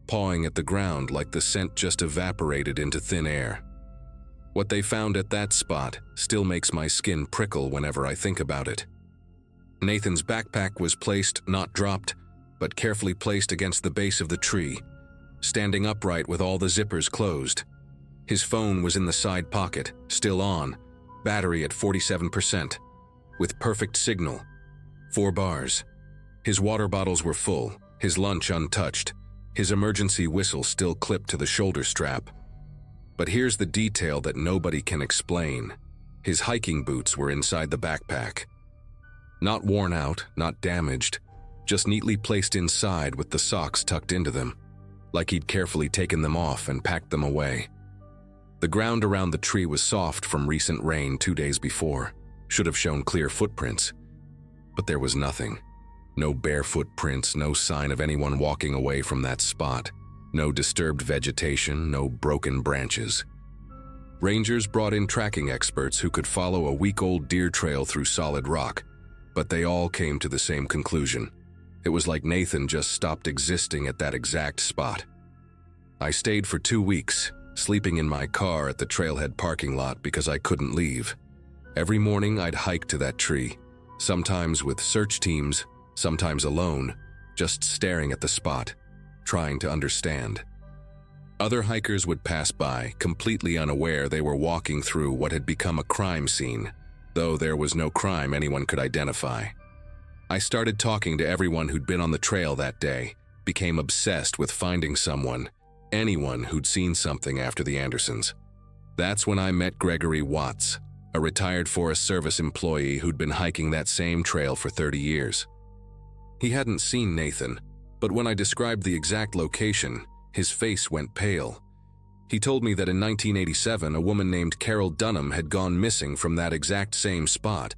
pawing at the ground like the scent just evaporated into thin air. What they found at that spot still makes my skin prickle whenever I think about it. Nathan's backpack was placed, not dropped, but carefully placed against the base of the tree, standing upright with all the zippers closed. His phone was in the side pocket, still on, battery at 47%, with perfect signal. 4 bars. His water bottles were full, his lunch untouched, his emergency whistle still clipped to the shoulder strap. But here's the detail that nobody can explain. His hiking boots were inside the backpack. Not worn out, not damaged, just neatly placed inside with the socks tucked into them, like he'd carefully taken them off and packed them away. The ground around the tree was soft from recent rain 2 days before, should have shown clear footprints. But there was nothing. No bare footprints, no sign of anyone walking away from that spot, no disturbed vegetation, no broken branches. Rangers brought in tracking experts who could follow a week-old deer trail through solid rock, but they all came to the same conclusion. It was like Nathan just stopped existing at that exact spot. I stayed for 2 weeks, sleeping in my car at the trailhead parking lot because I couldn't leave. Every morning I'd hike to that tree, sometimes with search teams, sometimes alone, just staring at the spot, trying to understand. Other hikers would pass by, completely unaware they were walking through what had become a crime scene, though there was no crime anyone could identify. I started talking to everyone who'd been on the trail that day, became obsessed with finding someone, anyone who'd seen something after the Andersons. That's when I met Gregory Watts, a retired Forest Service employee who'd been hiking that same trail for 30 years. He hadn't seen Nathan, but when I described the exact location, his face went pale. He told me that in 1987, a woman named Carol Dunham had gone missing from that exact same spot.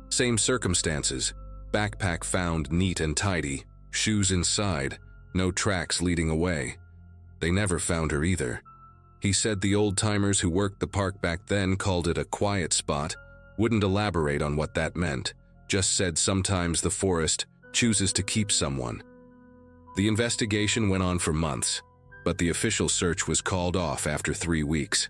Same circumstances, backpack found neat and tidy, shoes inside, no tracks leading away. They never found her either. He said the old-timers who worked the park back then called it a quiet spot, wouldn't elaborate on what that meant, just said sometimes the forest chooses to keep someone. The investigation went on for months, but the official search was called off after 3 weeks.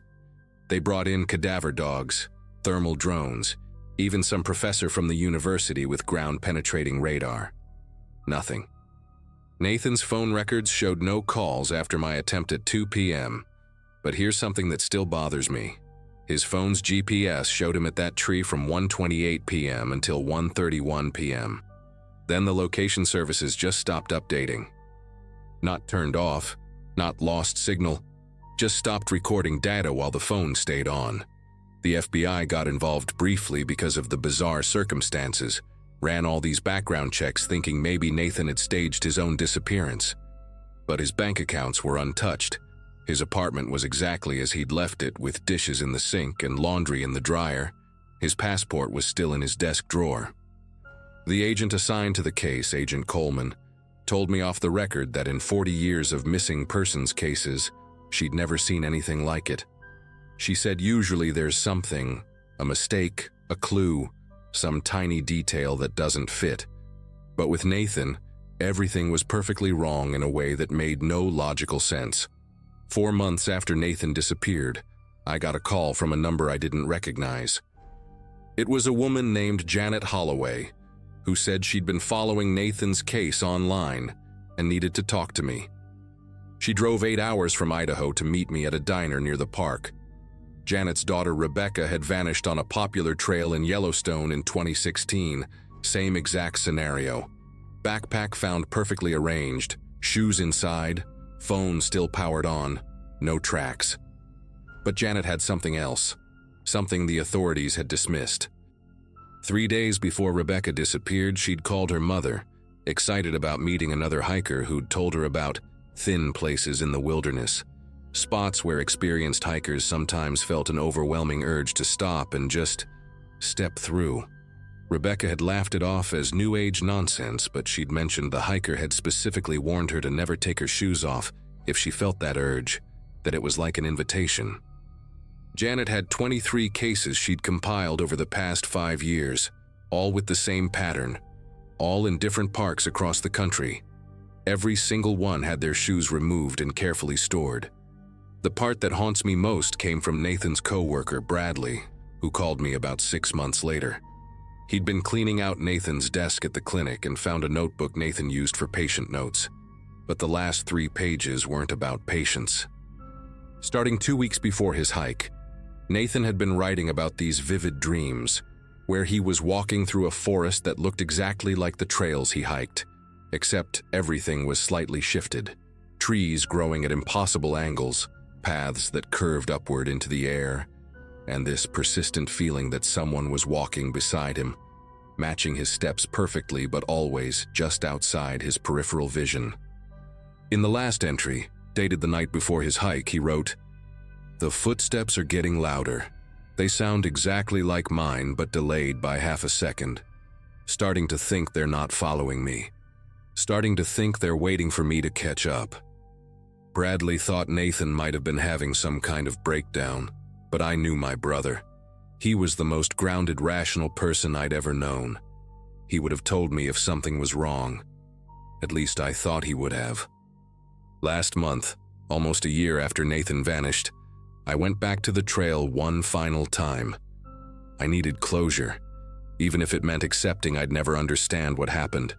They brought in cadaver dogs, thermal drones, even some professor from the university with ground-penetrating radar. Nothing. Nathan's phone records showed no calls after my attempt at 2 p.m., but here's something that still bothers me. His phone's GPS showed him at that tree from 1:28 p.m. until 1:31 p.m. Then the location services just stopped updating. Not turned off, not lost signal, just stopped recording data while the phone stayed on. The FBI got involved briefly because of the bizarre circumstances, ran all these background checks thinking maybe Nathan had staged his own disappearance. But his bank accounts were untouched. His apartment was exactly as he'd left it, with dishes in the sink and laundry in the dryer. His passport was still in his desk drawer. The agent assigned to the case, Agent Coleman, told me off the record that in 40 years of missing persons cases, she'd never seen anything like it. She said usually there's something, a mistake, a clue, some tiny detail that doesn't fit. But with Nathan, everything was perfectly wrong in a way that made no logical sense. 4 months after Nathan disappeared, I got a call from a number I didn't recognize. It was a woman named Janet Holloway, who said she'd been following Nathan's case online and needed to talk to me. She drove 8 hours from Idaho to meet me at a diner near the park. Janet's daughter Rebecca had vanished on a popular trail in Yellowstone in 2016, same exact scenario. Backpack found perfectly arranged, shoes inside, phone still powered on, no tracks. But Janet had something else, something the authorities had dismissed. 3 days before Rebecca disappeared, she'd called her mother, excited about meeting another hiker who'd told her about thin places in the wilderness, spots where experienced hikers sometimes felt an overwhelming urge to stop and just step through. Rebecca had laughed it off as New Age nonsense, but she'd mentioned the hiker had specifically warned her to never take her shoes off if she felt that urge, that it was like an invitation. Janet had 23 cases she'd compiled over the past 5 years, all with the same pattern, all in different parks across the country. Every single one had their shoes removed and carefully stored. The part that haunts me most came from Nathan's co-worker, Bradley, who called me about 6 months later. He'd been cleaning out Nathan's desk at the clinic and found a notebook Nathan used for patient notes. but the last 3 pages weren't about patience. Starting 2 weeks before his hike, Nathan had been writing about these vivid dreams, where he was walking through a forest that looked exactly like the trails he hiked, except everything was slightly shifted. Trees growing at impossible angles, paths that curved upward into the air, and this persistent feeling that someone was walking beside him, matching his steps perfectly but always just outside his peripheral vision. In the last entry, dated the night before his hike, he wrote, "The footsteps are getting louder. They sound exactly like mine but delayed by half a second. Starting to think they're not following me. Starting to think they're waiting for me to catch up." Bradley thought Nathan might have been having some kind of breakdown, but I knew my brother. He was the most grounded, rational person I'd ever known. He would have told me if something was wrong. At least I thought he would have. Last month, almost a year after Nathan vanished, I went back to the trail one final time. I needed closure, even if it meant accepting I'd never understand what happened.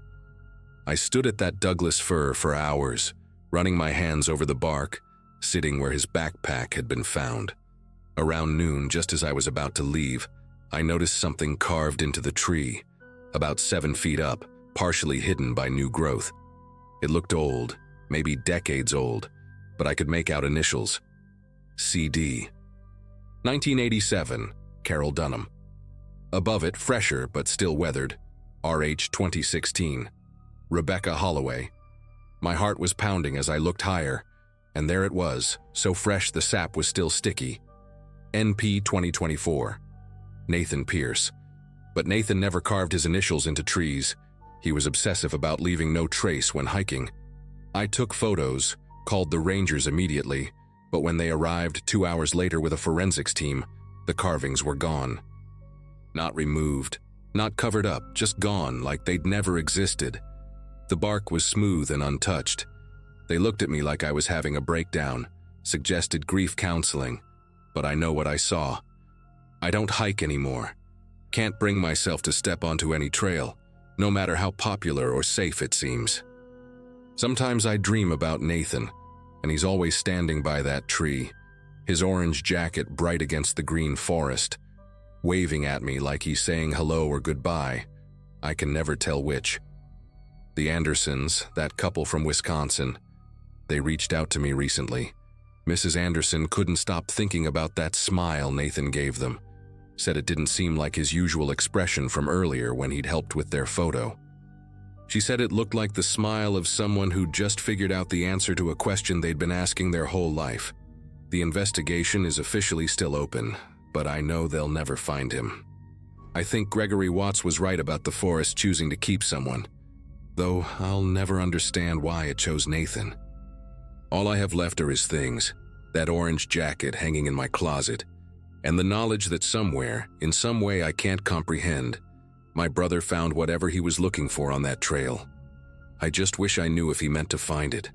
I stood at that Douglas fir for hours, running my hands over the bark, sitting where his backpack had been found. Around noon, just as I was about to leave, I noticed something carved into the tree, about 7 feet up, partially hidden by new growth. It looked old, maybe decades old, but I could make out initials. CD. 1987, Carol Dunham. Above it, fresher but still weathered, RH 2016, Rebecca Holloway. My heart was pounding as I looked higher, and there it was, so fresh the sap was still sticky. NP 2024, Nathan Pierce. But Nathan never carved his initials into trees. He was obsessive about leaving no trace when hiking. I took photos, called the rangers immediately, but when they arrived 2 hours later with a forensics team, the carvings were gone. Not removed, not covered up, just gone like they'd never existed. The bark was smooth and untouched. They looked at me like I was having a breakdown, suggested grief counseling, but I know what I saw. I don't hike anymore. Can't bring myself to step onto any trail, no matter how popular or safe it seems. Sometimes I dream about Nathan, and he's always standing by that tree, his orange jacket bright against the green forest, waving at me like he's saying hello or goodbye. I can never tell which. The Andersons, that couple from Wisconsin, they reached out to me recently. Mrs. Anderson couldn't stop thinking about that smile Nathan gave them. Said it didn't seem like his usual expression from earlier when he'd helped with their photo. She said it looked like the smile of someone who'd just figured out the answer to a question they'd been asking their whole life. The investigation is officially still open, but I know they'll never find him. I think Gregory Watts was right about the forest choosing to keep someone, though I'll never understand why it chose Nathan. All I have left are his things, that orange jacket hanging in my closet, and the knowledge that somewhere, in some way I can't comprehend, my brother found whatever he was looking for on that trail. I just wish I knew if he meant to find it.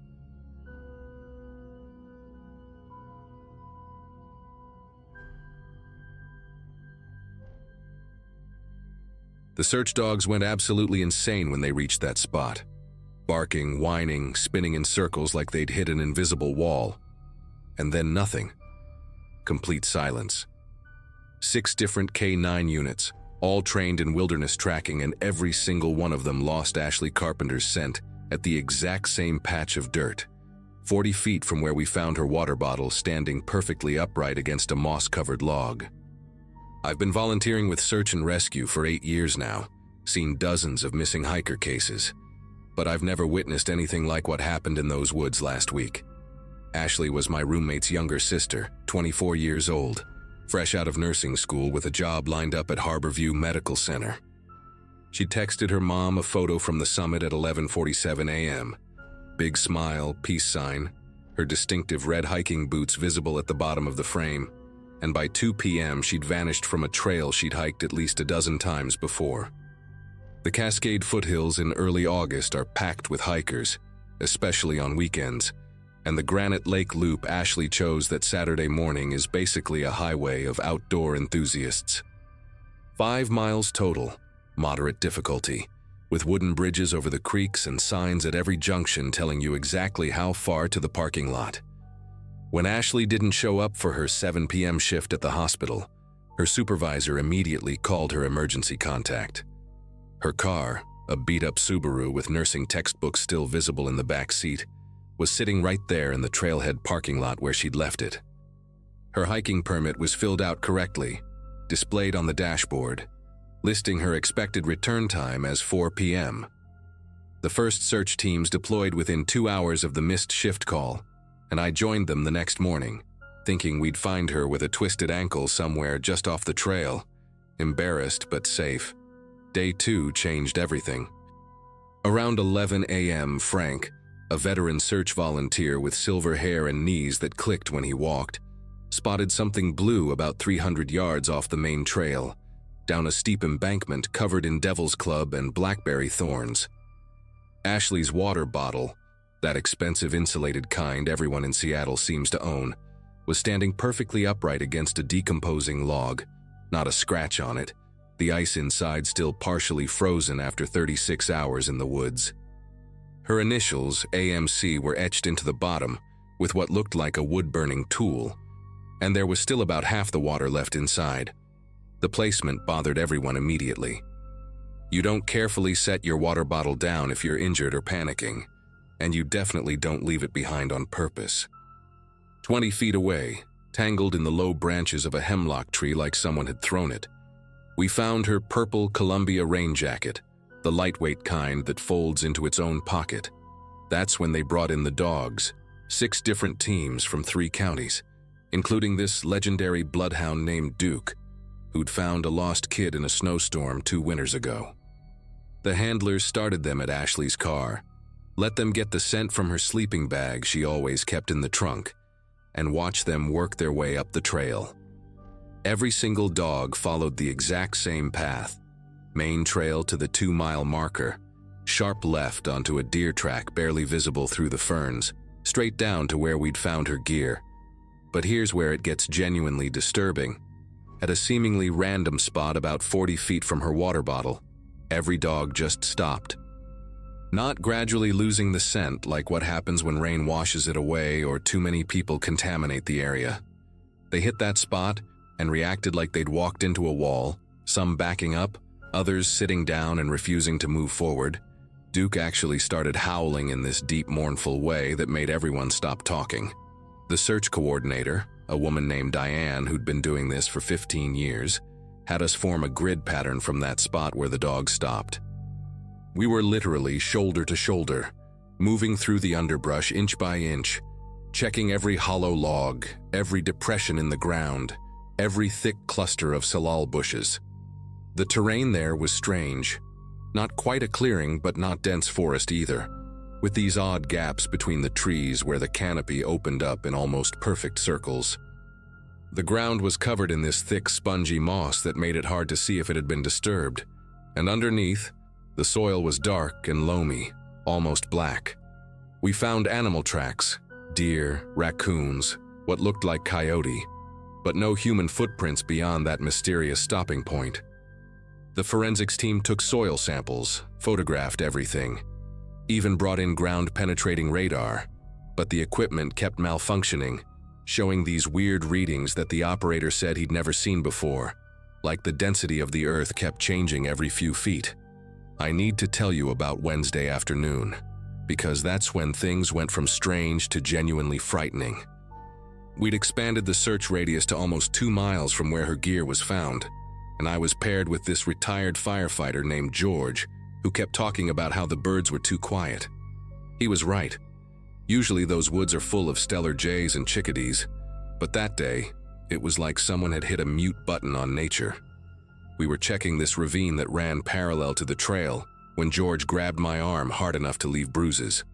The search dogs went absolutely insane when they reached that spot. Barking, whining, spinning in circles like they'd hit an invisible wall. And then nothing. Complete silence. 6 different K9 units, all trained in wilderness tracking, and every single one of them lost Ashley Carpenter's scent at the exact same patch of dirt, 40 feet from where we found her water bottle standing perfectly upright against a moss-covered log. I've been volunteering with search and rescue for 8 years now, seen dozens of missing hiker cases, but I've never witnessed anything like what happened in those woods last week. Ashley was my roommate's younger sister, 24 years old, fresh out of nursing school with a job lined up at Harborview Medical Center. She texted her mom a photo from the summit at 11:47 a.m. Big smile, peace sign, her distinctive red hiking boots visible at the bottom of the frame, and by 2 p.m. she'd vanished from a trail she'd hiked at least a dozen times before. The Cascade foothills in early August are packed with hikers, especially on weekends, and the Granite Lake Loop Ashley chose that Saturday morning is basically a highway of outdoor enthusiasts. 5 miles total, moderate difficulty, with wooden bridges over the creeks and signs at every junction telling you exactly how far to the parking lot. When Ashley didn't show up for her 7 p.m. shift at the hospital, her supervisor immediately called her emergency contact. Her car, a beat-up Subaru with nursing textbooks still visible in the back seat, was sitting right there in the trailhead parking lot where she'd left it. Her hiking permit was filled out correctly, displayed on the dashboard, listing her expected return time as 4 p.m. The first search teams deployed within 2 hours of the missed shift call, and I joined them the next morning, thinking we'd find her with a twisted ankle somewhere just off the trail, embarrassed but safe. Day 2 changed everything. Around 11 a.m., Frank, a veteran search volunteer with silver hair and knees that clicked when he walked, spotted something blue about 300 yards off the main trail, down a steep embankment covered in devil's club and blackberry thorns. Ashley's water bottle, that expensive insulated kind everyone in Seattle seems to own, was standing perfectly upright against a decomposing log, not a scratch on it, the ice inside still partially frozen after 36 hours in the woods. Her initials, AMC, were etched into the bottom with what looked like a wood-burning tool, and there was still about half the water left inside. The placement bothered everyone immediately. You don't carefully set your water bottle down if you're injured or panicking, and you definitely don't leave it behind on purpose. 20 feet away, tangled in the low branches of a hemlock tree like someone had thrown it, we found her purple Columbia rain jacket, the lightweight kind that folds into its own pocket. That's when they brought in the dogs, 6 different teams from 3 counties, including this legendary bloodhound named Duke, who'd found a lost kid in a snowstorm 2 winters ago. The handlers started them at Ashley's car, let them get the scent from her sleeping bag she always kept in the trunk, and watched them work their way up the trail. Every single dog followed the exact same path, main trail to the 2-mile marker, sharp left onto a deer track barely visible through the ferns, straight down to where we'd found her gear. But here's where it gets genuinely disturbing. At a seemingly random spot about 40 feet from her water bottle, every dog just stopped. Not gradually losing the scent like what happens when rain washes it away or too many people contaminate the area. They hit that spot and reacted like they'd walked into a wall, some backing up, others sitting down and refusing to move forward. Duke actually started howling in this deep, mournful way that made everyone stop talking. The search coordinator, a woman named Diane who'd been doing this for 15 years, had us form a grid pattern from that spot where the dog stopped. We were literally shoulder to shoulder, moving through the underbrush inch by inch, checking every hollow log, every depression in the ground, every thick cluster of salal bushes. The terrain there was strange. Not quite a clearing, but not dense forest either, with these odd gaps between the trees where the canopy opened up in almost perfect circles. The ground was covered in this thick, spongy moss that made it hard to see if it had been disturbed, and underneath, the soil was dark and loamy, almost black. We found animal tracks, deer, raccoons, what looked like coyote, but no human footprints beyond that mysterious stopping point. The forensics team took soil samples, photographed everything, even brought in ground-penetrating radar, but the equipment kept malfunctioning, showing these weird readings that the operator said he'd never seen before, like the density of the earth kept changing every few feet. I need to tell you about Wednesday afternoon, because that's when things went from strange to genuinely frightening. We'd expanded the search radius to almost 2 miles from where her gear was found, and I was paired with this retired firefighter named George, who kept talking about how the birds were too quiet. He was right. Usually those woods are full of stellar jays and chickadees, but that day, it was like someone had hit a mute button on nature. We were checking this ravine that ran parallel to the trail when George grabbed my arm hard enough to leave bruises.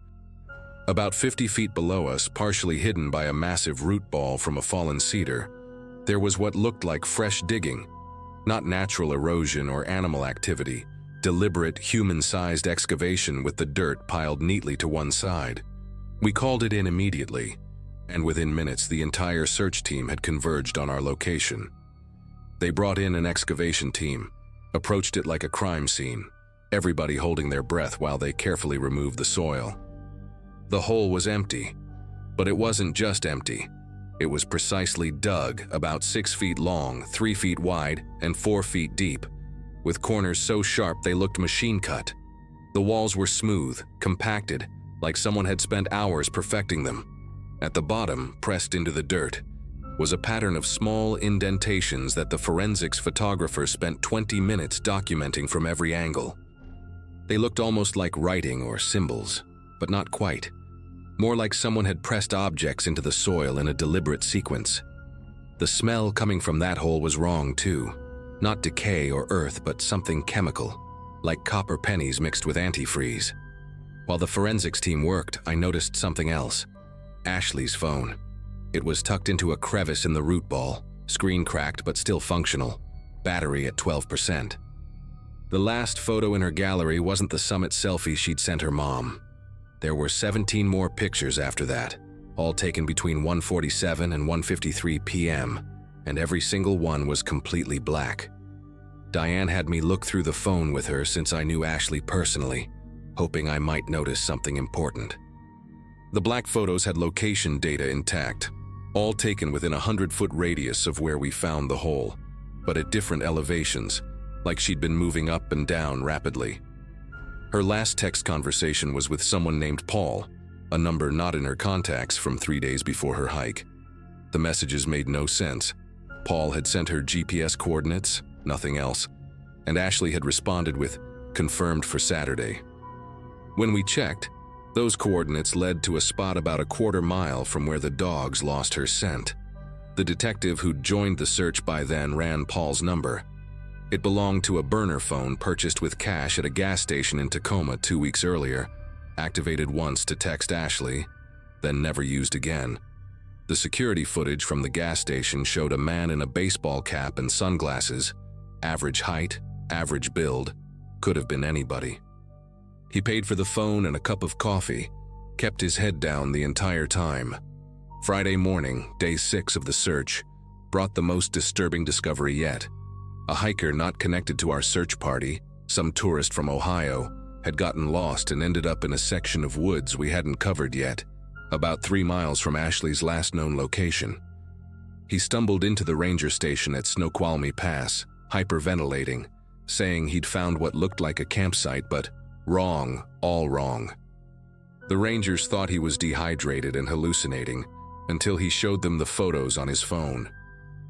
About 50 feet below us, partially hidden by a massive root ball from a fallen cedar, there was what looked like fresh digging, not natural erosion or animal activity, deliberate human-sized excavation with the dirt piled neatly to one side. We called it in immediately, and within minutes the entire search team had converged on our location. They brought in an excavation team, approached it like a crime scene, everybody holding their breath while they carefully removed the soil. The hole was empty, but it wasn't just empty. It was precisely dug, about 6 feet long, 3 feet wide, and 4 feet deep, with corners so sharp they looked machine-cut. The walls were smooth, compacted, like someone had spent hours perfecting them. At the bottom, pressed into the dirt, was a pattern of small indentations that the forensics photographer spent 20 minutes documenting from every angle. They looked almost like writing or symbols, but not quite. More like someone had pressed objects into the soil in a deliberate sequence. The smell coming from that hole was wrong too. Not decay or earth, but something chemical, like copper pennies mixed with antifreeze. While the forensics team worked, I noticed something else. Ashley's phone. It was tucked into a crevice in the root ball, screen cracked but still functional, battery at 12%. The last photo in her gallery wasn't the summit selfie she'd sent her mom. There were 17 more pictures after that, all taken between 1:47 and 1:53 p.m., and every single one was completely black. Diane had me look through the phone with her since I knew Ashley personally, hoping I might notice something important. The black photos had location data intact, all taken within a 100-foot radius of where we found the hole, but at different elevations, like she'd been moving up and down rapidly. Her last text conversation was with someone named Paul, a number not in her contacts from 3 days before her hike. The messages made no sense. Paul had sent her GPS coordinates, nothing else, and Ashley had responded with, "Confirmed for Saturday." When we checked, those coordinates led to a spot about a quarter mile from where the dogs lost her scent. The detective who'd joined the search by then ran Paul's number. It belonged to a burner phone purchased with cash at a gas station in Tacoma 2 weeks earlier, activated once to text Ashley, then never used again. The security footage from the gas station showed a man in a baseball cap and sunglasses, average height, average build, could have been anybody. He paid for the phone and a cup of coffee, kept his head down the entire time. Friday morning, day 6 of the search, brought the most disturbing discovery yet. A hiker not connected to our search party, some tourist from Ohio, had gotten lost and ended up in a section of woods we hadn't covered yet, about 3 miles from Ashley's last known location. He stumbled into the ranger station at Snoqualmie Pass, hyperventilating, saying he'd found what looked like a campsite, but wrong, all wrong. The rangers thought he was dehydrated and hallucinating until he showed them the photos on his phone.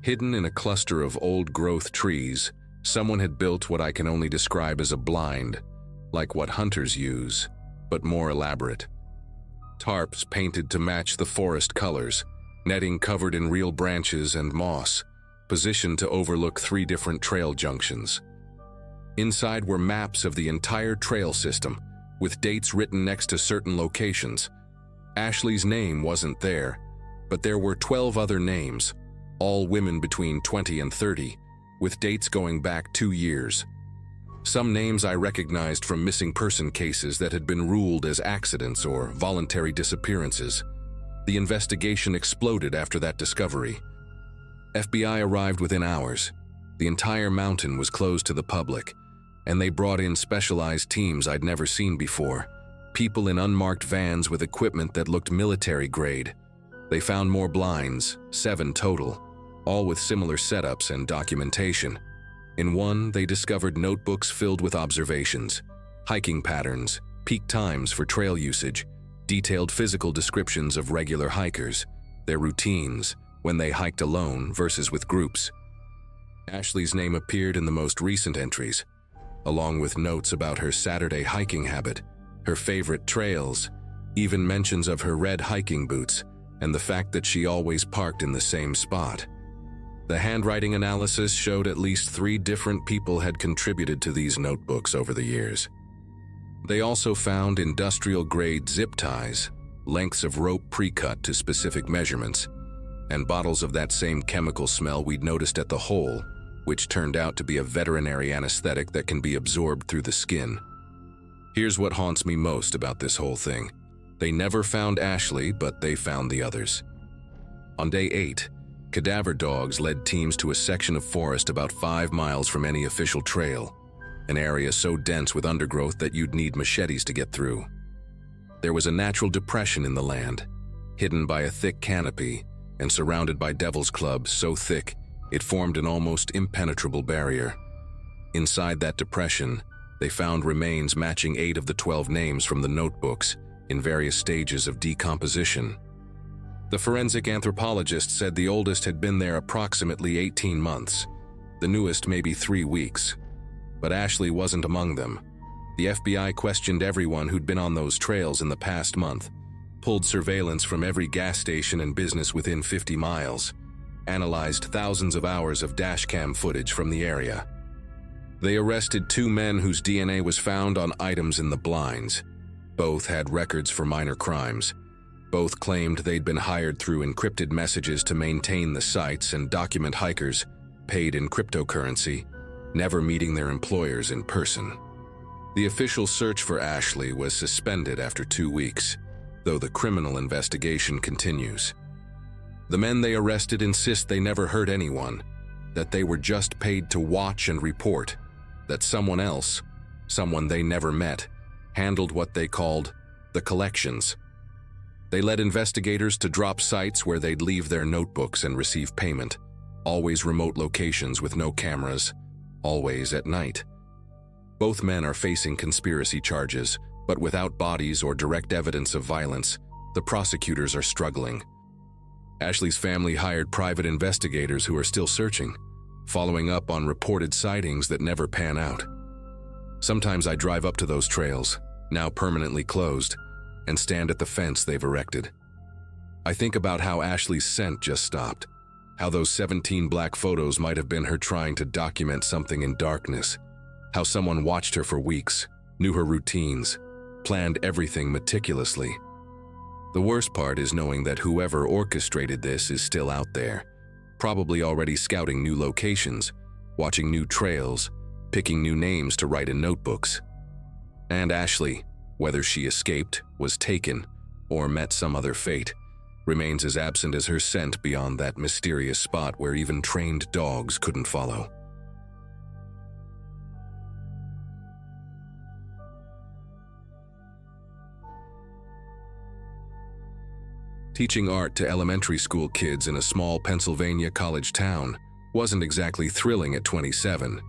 Hidden in a cluster of old-growth trees, someone had built what I can only describe as a blind, like what hunters use, but more elaborate. Tarps painted to match the forest colors, netting covered in real branches and moss, positioned to overlook 3 different trail junctions. Inside were maps of the entire trail system, with dates written next to certain locations. Ashley's name wasn't there, but there were 12 other names, all women between 20 and 30, with dates going back 2 years. Some names I recognized from missing person cases that had been ruled as accidents or voluntary disappearances. The investigation exploded after that discovery. FBI arrived within hours. The entire mountain was closed to the public, and they brought in specialized teams I'd never seen before, people in unmarked vans with equipment that looked military grade. They found more blinds, 7 total, all with similar setups and documentation. In one, they discovered notebooks filled with observations, hiking patterns, peak times for trail usage, detailed physical descriptions of regular hikers, their routines, when they hiked alone versus with groups. Ashley's name appeared in the most recent entries, along with notes about her Saturday hiking habit, her favorite trails, even mentions of her red hiking boots, and the fact that she always parked in the same spot. The handwriting analysis showed at least 3 different people had contributed to these notebooks over the years. They also found industrial-grade zip ties, lengths of rope pre-cut to specific measurements, and bottles of that same chemical smell we'd noticed at the hole, which turned out to be a veterinary anesthetic that can be absorbed through the skin. Here's what haunts me most about this whole thing. They never found Ashley, but they found the others. On day 8, cadaver dogs led teams to a section of forest about 5 miles from any official trail, an area so dense with undergrowth that you'd need machetes to get through. There was a natural depression in the land, hidden by a thick canopy and surrounded by devil's clubs so thick it formed an almost impenetrable barrier. Inside that depression, they found remains matching 8 of the 12 names from the notebooks in various stages of decomposition. The forensic anthropologist said the oldest had been there approximately 18 months, the newest maybe 3 weeks. But Ashley wasn't among them. The FBI questioned everyone who'd been on those trails in the past month, pulled surveillance from every gas station and business within 50 miles, analyzed thousands of hours of dashcam footage from the area. They arrested 2 men whose DNA was found on items in the blinds. Both had records for minor crimes. Both claimed they'd been hired through encrypted messages to maintain the sites and document hikers, paid in cryptocurrency, never meeting their employers in person. The official search for Ashley was suspended after 2 weeks, though the criminal investigation continues. The men they arrested insist they never hurt anyone, that they were just paid to watch and report, that someone else, someone they never met, handled what they called the collections. They led investigators to drop sites where they'd leave their notebooks and receive payment, always remote locations with no cameras, always at night. Both men are facing conspiracy charges, but without bodies or direct evidence of violence, the prosecutors are struggling. Ashley's family hired private investigators who are still searching, following up on reported sightings that never pan out. Sometimes I drive up to those trails, now permanently closed, and stand at the fence they've erected. I think about how Ashley's scent just stopped, how those 17 black photos might have been her trying to document something in darkness, how someone watched her for weeks, knew her routines, planned everything meticulously. The worst part is knowing that whoever orchestrated this is still out there, probably already scouting new locations, watching new trails, picking new names to write in notebooks. And Ashley, whether she escaped, was taken, or met some other fate, remains as absent as her scent beyond that mysterious spot where even trained dogs couldn't follow. Teaching art to elementary school kids in a small Pennsylvania college town wasn't exactly thrilling at 27,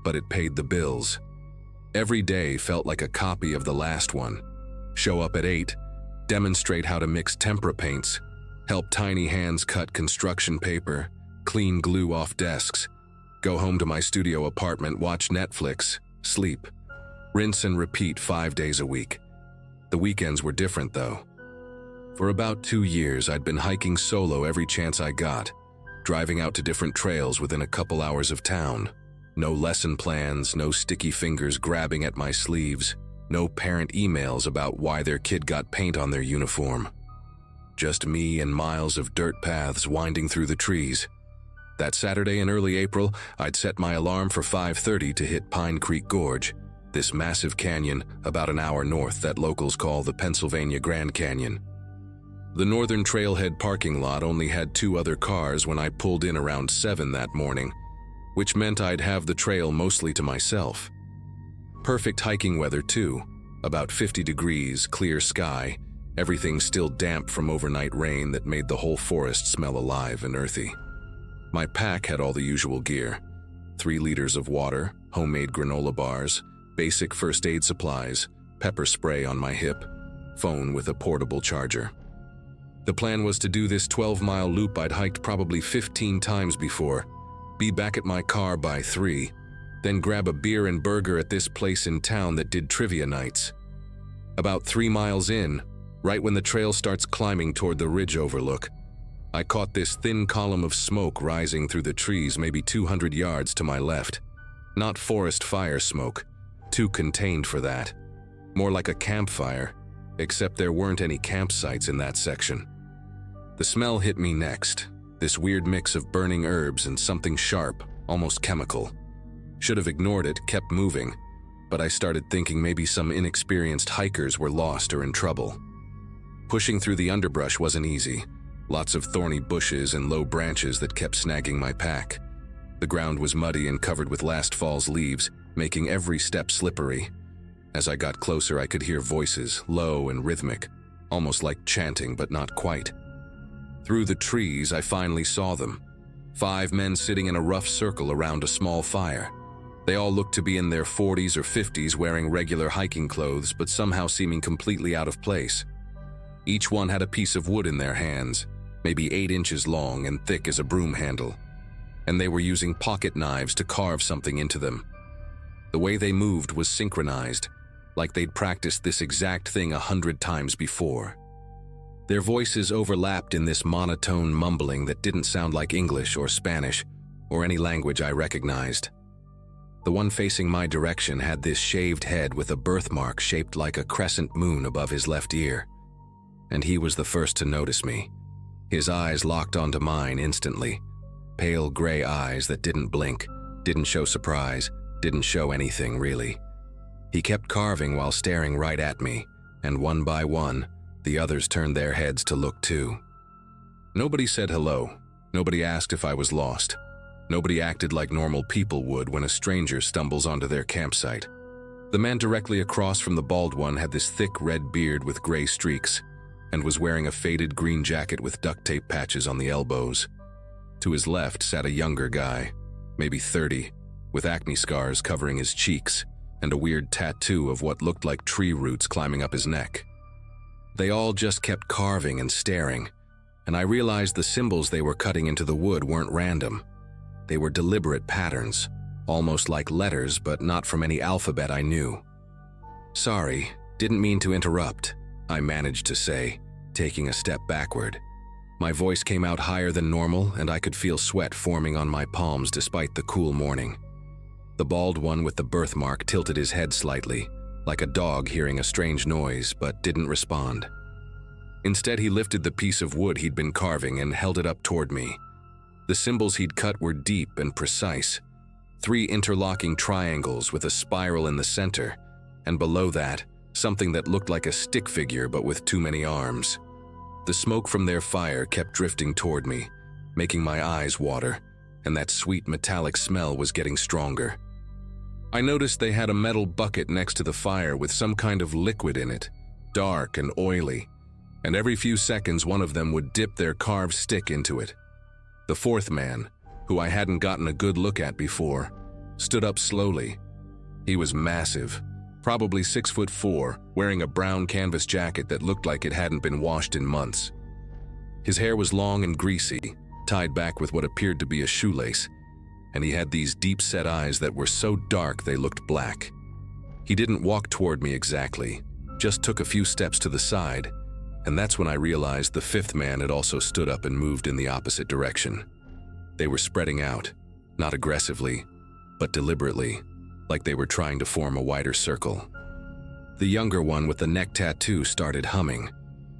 but it paid the bills. Every day felt like a copy of the last one. Show up at 8, demonstrate how to mix tempera paints, help tiny hands cut construction paper, clean glue off desks, go home to my studio apartment, watch Netflix, sleep, rinse and repeat 5 days a week. The weekends were different though. For about 2 years, I'd been hiking solo every chance I got, driving out to different trails within a couple hours of town. No lesson plans, no sticky fingers grabbing at my sleeves, no parent emails about why their kid got paint on their uniform. Just me and miles of dirt paths winding through the trees. That Saturday in early April, I'd set my alarm for 5:30 to hit Pine Creek Gorge, this massive canyon about an hour north that locals call the Pennsylvania Grand Canyon. The northern trailhead parking lot only had 2 other cars when I pulled in around 7 that morning, which meant I'd have the trail mostly to myself. Perfect hiking weather too, about 50 degrees, clear sky, everything still damp from overnight rain that made the whole forest smell alive and earthy. My pack had all the usual gear: 3 liters of water, homemade granola bars, basic first aid supplies, pepper spray on my hip, phone with a portable charger. The plan was to do this 12-mile loop I'd hiked probably 15 times before, be back at my car by 3, then grab a beer and burger at this place in town that did trivia nights. About 3 miles in, right when the trail starts climbing toward the ridge overlook, I caught this thin column of smoke rising through the trees maybe 200 yards to my left. Not forest fire smoke, too contained for that. More like a campfire, except there weren't any campsites in that section. The smell hit me next, this weird mix of burning herbs and something sharp, almost chemical. Should have ignored it, kept moving, but I started thinking maybe some inexperienced hikers were lost or in trouble. Pushing through the underbrush wasn't easy, lots of thorny bushes and low branches that kept snagging my pack. The ground was muddy and covered with last fall's leaves, making every step slippery. As I got closer, I could hear voices, low and rhythmic, almost like chanting, but not quite. Through the trees, I finally saw them. 5 men sitting in a rough circle around a small fire. They all looked to be in their 40s or 50s, wearing regular hiking clothes, but somehow seeming completely out of place. Each one had a piece of wood in their hands, maybe 8 inches long and thick as a broom handle, and they were using pocket knives to carve something into them. The way they moved was synchronized, like they'd practiced this exact thing 100 times before. Their voices overlapped in this monotone mumbling that didn't sound like English or Spanish or any language I recognized. The one facing my direction had this shaved head with a birthmark shaped like a crescent moon above his left ear, and he was the first to notice me. His eyes locked onto mine instantly, pale gray eyes that didn't blink, didn't show surprise, didn't show anything really. He kept carving while staring right at me, and one by one, the others turned their heads to look too. Nobody said hello. Nobody asked if I was lost. Nobody acted like normal people would when a stranger stumbles onto their campsite. The man directly across from the bald one had this thick red beard with gray streaks and was wearing a faded green jacket with duct tape patches on the elbows. To his left sat a younger guy, maybe 30, with acne scars covering his cheeks and a weird tattoo of what looked like tree roots climbing up his neck. They all just kept carving and staring, and I realized the symbols they were cutting into the wood weren't random. They were deliberate patterns, almost like letters, but not from any alphabet I knew. "Sorry, didn't mean to interrupt," I managed to say, taking a step backward. My voice came out higher than normal, and I could feel sweat forming on my palms despite the cool morning. The bald one with the birthmark tilted his head slightly, like a dog hearing a strange noise, but didn't respond. Instead, he lifted the piece of wood he'd been carving and held it up toward me. The symbols he'd cut were deep and precise, 3 interlocking triangles with a spiral in the center, and below that, something that looked like a stick figure but with too many arms. The smoke from their fire kept drifting toward me, making my eyes water, and that sweet metallic smell was getting stronger. I noticed they had a metal bucket next to the fire with some kind of liquid in it, dark and oily, and every few seconds one of them would dip their carved stick into it. The 4th man, who I hadn't gotten a good look at before, stood up slowly. He was massive, probably 6'4", wearing a brown canvas jacket that looked like it hadn't been washed in months. His hair was long and greasy, tied back with what appeared to be a shoelace, and he had these deep-set eyes that were so dark they looked black. He didn't walk toward me exactly, just took a few steps to the side, and that's when I realized the 5th man had also stood up and moved in the opposite direction. They were spreading out, not aggressively, but deliberately, like they were trying to form a wider circle. The younger one with the neck tattoo started humming,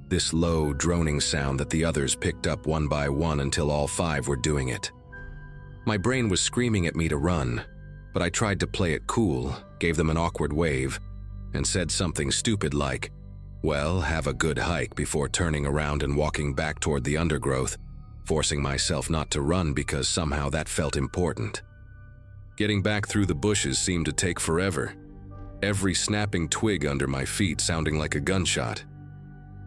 this low, droning sound that the others picked up one by one until all 5 were doing it. My brain was screaming at me to run, but I tried to play it cool, gave them an awkward wave, and said something stupid like, "Well, have a good hike," before turning around and walking back toward the undergrowth, forcing myself not to run because somehow that felt important. Getting back through the bushes seemed to take forever, every snapping twig under my feet sounding like a gunshot.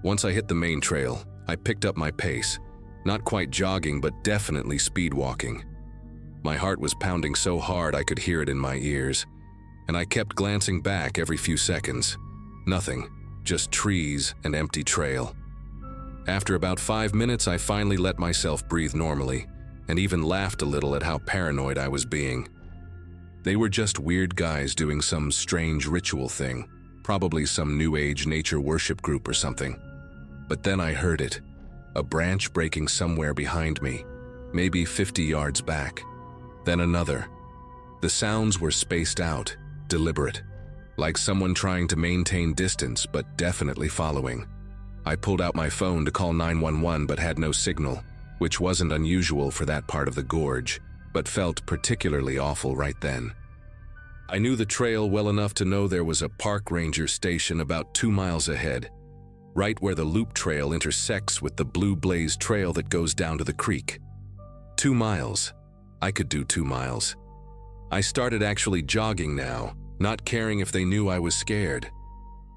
Once I hit the main trail, I picked up my pace, not quite jogging but definitely speed walking. My heart was pounding so hard I could hear it in my ears, and I kept glancing back every few seconds. Nothing, just trees and empty trail. After about 5 minutes, I finally let myself breathe normally, and even laughed a little at how paranoid I was being. They were just weird guys doing some strange ritual thing, probably some New Age nature worship group or something. But then I heard it, a branch breaking somewhere behind me, maybe 50 yards back. Then another. The sounds were spaced out, deliberate, like someone trying to maintain distance but definitely following. I pulled out my phone to call 911 but had no signal, which wasn't unusual for that part of the gorge, but felt particularly awful right then. I knew the trail well enough to know there was a park ranger station about 2 miles ahead, right where the loop trail intersects with the Blue Blaze trail that goes down to the creek. 2 miles. I could do 2 miles. I started actually jogging now, not caring if they knew I was scared.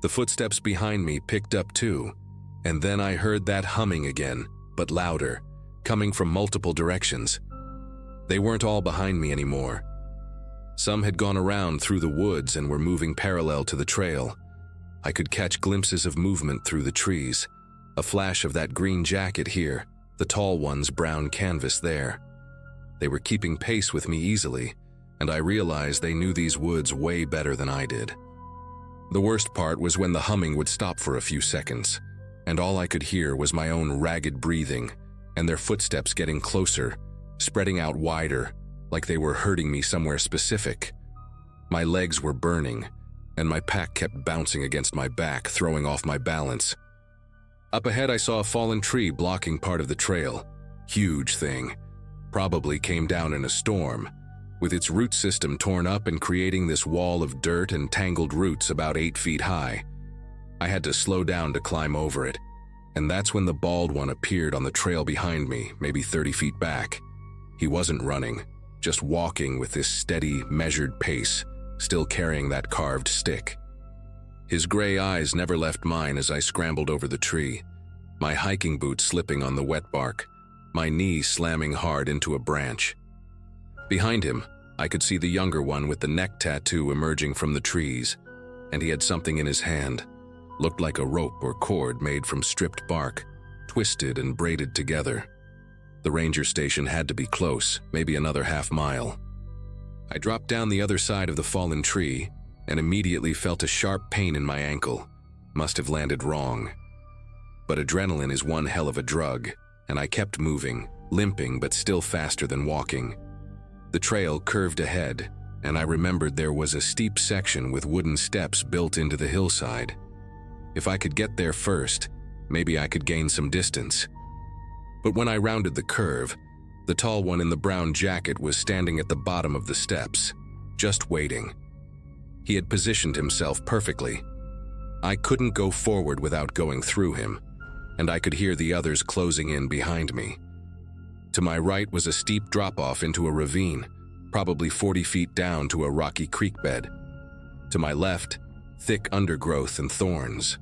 The footsteps behind me picked up too, and then I heard that humming again, but louder, coming from multiple directions. They weren't all behind me anymore. Some had gone around through the woods and were moving parallel to the trail. I could catch glimpses of movement through the trees, a flash of that green jacket here, the tall one's brown canvas there. They were keeping pace with me easily, and I realized they knew these woods way better than I did. The worst part was when the humming would stop for a few seconds, and all I could hear was my own ragged breathing and their footsteps getting closer, spreading out wider, like they were hurting me somewhere specific. My legs were burning, and my pack kept bouncing against my back, throwing off my balance. Up ahead, I saw a fallen tree blocking part of the trail. Huge thing. Probably came down in a storm, with its root system torn up and creating this wall of dirt and tangled roots about 8 feet high. I had to slow down to climb over it, and that's when the bald one appeared on the trail behind me, maybe 30 feet back. He wasn't running, just walking with this steady, measured pace, still carrying that carved stick. His gray eyes never left mine as I scrambled over the tree, my hiking boots slipping on the wet bark, my knee slamming hard into a branch. Behind him, I could see the younger one with the neck tattoo emerging from the trees, and he had something in his hand. Looked like a rope or cord made from stripped bark, twisted and braided together. The ranger station had to be close, maybe another half-mile. I dropped down the other side of the fallen tree and immediately felt a sharp pain in my ankle. Must have landed wrong. But adrenaline is one hell of a drug, and I kept moving, limping but still faster than walking. The trail curved ahead, and I remembered there was a steep section with wooden steps built into the hillside. If I could get there first, maybe I could gain some distance. But when I rounded the curve, the tall one in the brown jacket was standing at the bottom of the steps, just waiting. He had positioned himself perfectly. I couldn't go forward without going through him, and I could hear the others closing in behind me. To my right was a steep drop-off into a ravine, probably 40 feet down to a rocky creek bed. To my left, thick undergrowth and thorns.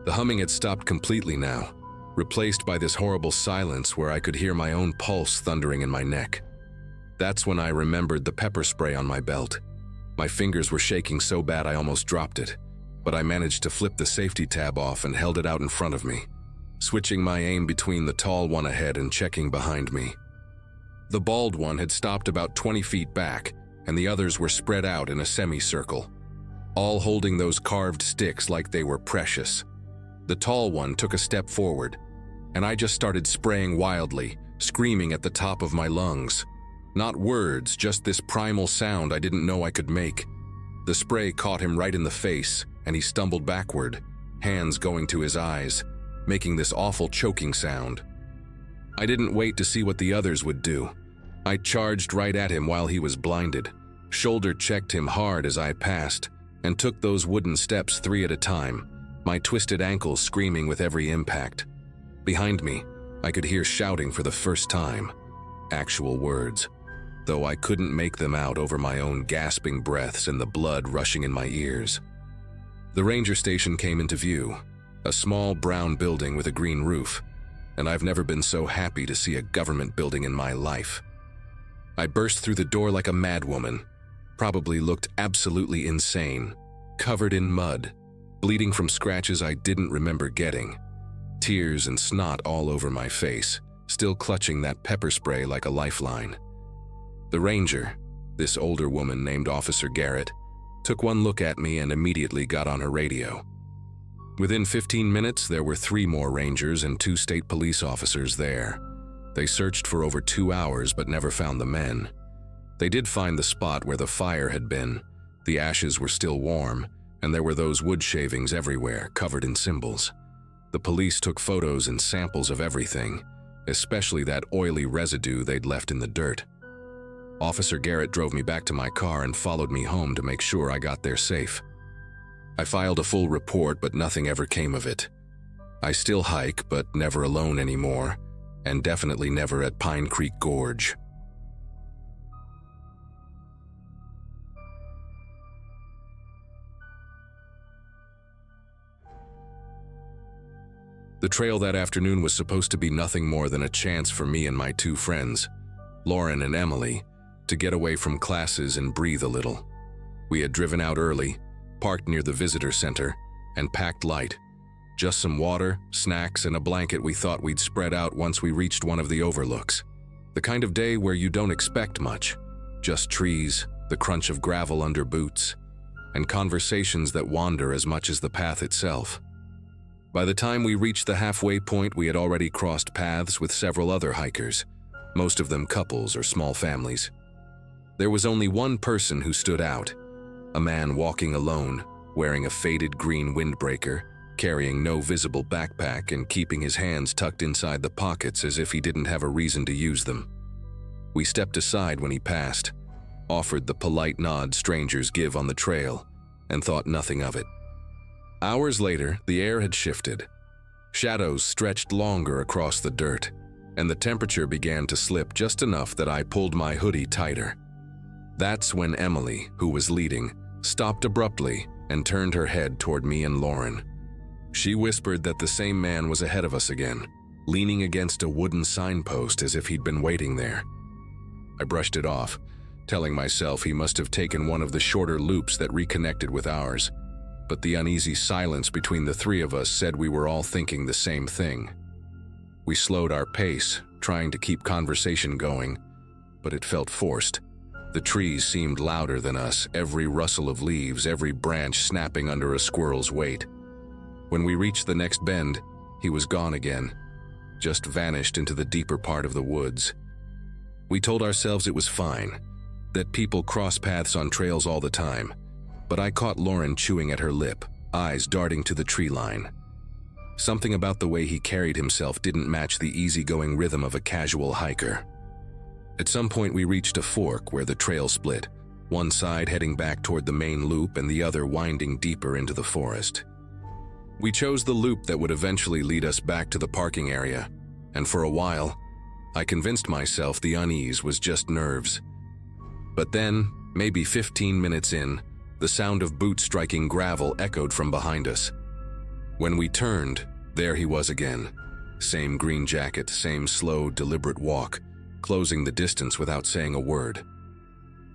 The humming had stopped completely now, replaced by this horrible silence where I could hear my own pulse thundering in my neck. That's when I remembered the pepper spray on my belt. My fingers were shaking so bad I almost dropped it, but I managed to flip the safety tab off and held it out in front of me, switching my aim between the tall one ahead and checking behind me. The bald one had stopped about 20 feet back, and the others were spread out in a semicircle, all holding those carved sticks like they were precious. The tall one took a step forward, and I just started spraying wildly, screaming at the top of my lungs. Not words, just this primal sound I didn't know I could make. The spray caught him right in the face, and he stumbled backward, hands going to his eyes, making this awful choking sound. I didn't wait to see what the others would do. I charged right at him while he was blinded, shoulder-checked him hard as I passed, and took those wooden steps 3 at a time, my twisted ankles screaming with every impact. Behind me, I could hear shouting for the first time. Actual words, though I couldn't make them out over my own gasping breaths and the blood rushing in my ears. The ranger station came into view, a small brown building with a green roof, and I've never been so happy to see a government building in my life. I burst through the door like a madwoman, probably looked absolutely insane, covered in mud, bleeding from scratches I didn't remember getting, tears and snot all over my face, still clutching that pepper spray like a lifeline. The ranger, this older woman named Officer Garrett, took one look at me and immediately got on her radio. Within 15 minutes, there were 3 more rangers and 2 state police officers there. They searched for over 2 hours but never found the men. They did find the spot where the fire had been. The ashes were still warm, and there were those wood shavings everywhere, covered in symbols. The police took photos and samples of everything, especially that oily residue they'd left in the dirt. Officer Garrett drove me back to my car and followed me home to make sure I got there safe. I filed a full report, but nothing ever came of it. I still hike, but never alone anymore, and definitely never at Pine Creek Gorge. The trail that afternoon was supposed to be nothing more than a chance for me and my two friends, Lauren and Emily, to get away from classes and breathe a little. We had driven out early, parked near the visitor center, and packed light. Just some water, snacks, and a blanket we thought we'd spread out once we reached one of the overlooks. The kind of day where you don't expect much, just trees, the crunch of gravel under boots, and conversations that wander as much as the path itself. By the time we reached the halfway point, we had already crossed paths with several other hikers, most of them couples or small families. There was only one person who stood out, a man walking alone, wearing a faded green windbreaker, carrying no visible backpack and keeping his hands tucked inside the pockets as if he didn't have a reason to use them. We stepped aside when he passed, offered the polite nod strangers give on the trail, and thought nothing of it. Hours later, the air had shifted. Shadows stretched longer across the dirt, and the temperature began to slip just enough that I pulled my hoodie tighter. That's when Emily, who was leading, stopped abruptly and turned her head toward me and Lauren. She whispered that the same man was ahead of us again, leaning against a wooden signpost as if he'd been waiting there. I brushed it off, telling myself he must have taken one of the shorter loops that reconnected with ours, but the uneasy silence between the three of us said we were all thinking the same thing. We slowed our pace, trying to keep conversation going, but it felt forced. The trees seemed louder than us, every rustle of leaves, every branch snapping under a squirrel's weight. When we reached the next bend, he was gone again, just vanished into the deeper part of the woods. We told ourselves it was fine, that people cross paths on trails all the time, but I caught Lauren chewing at her lip, eyes darting to the tree line. Something about the way he carried himself didn't match the easygoing rhythm of a casual hiker. At some point we reached a fork where the trail split, one side heading back toward the main loop and the other winding deeper into the forest. We chose the loop that would eventually lead us back to the parking area, and for a while, I convinced myself the unease was just nerves. But then, maybe 15 minutes in, the sound of boots striking gravel echoed from behind us. When we turned, there he was again. Same green jacket, same slow, deliberate walk, closing the distance without saying a word.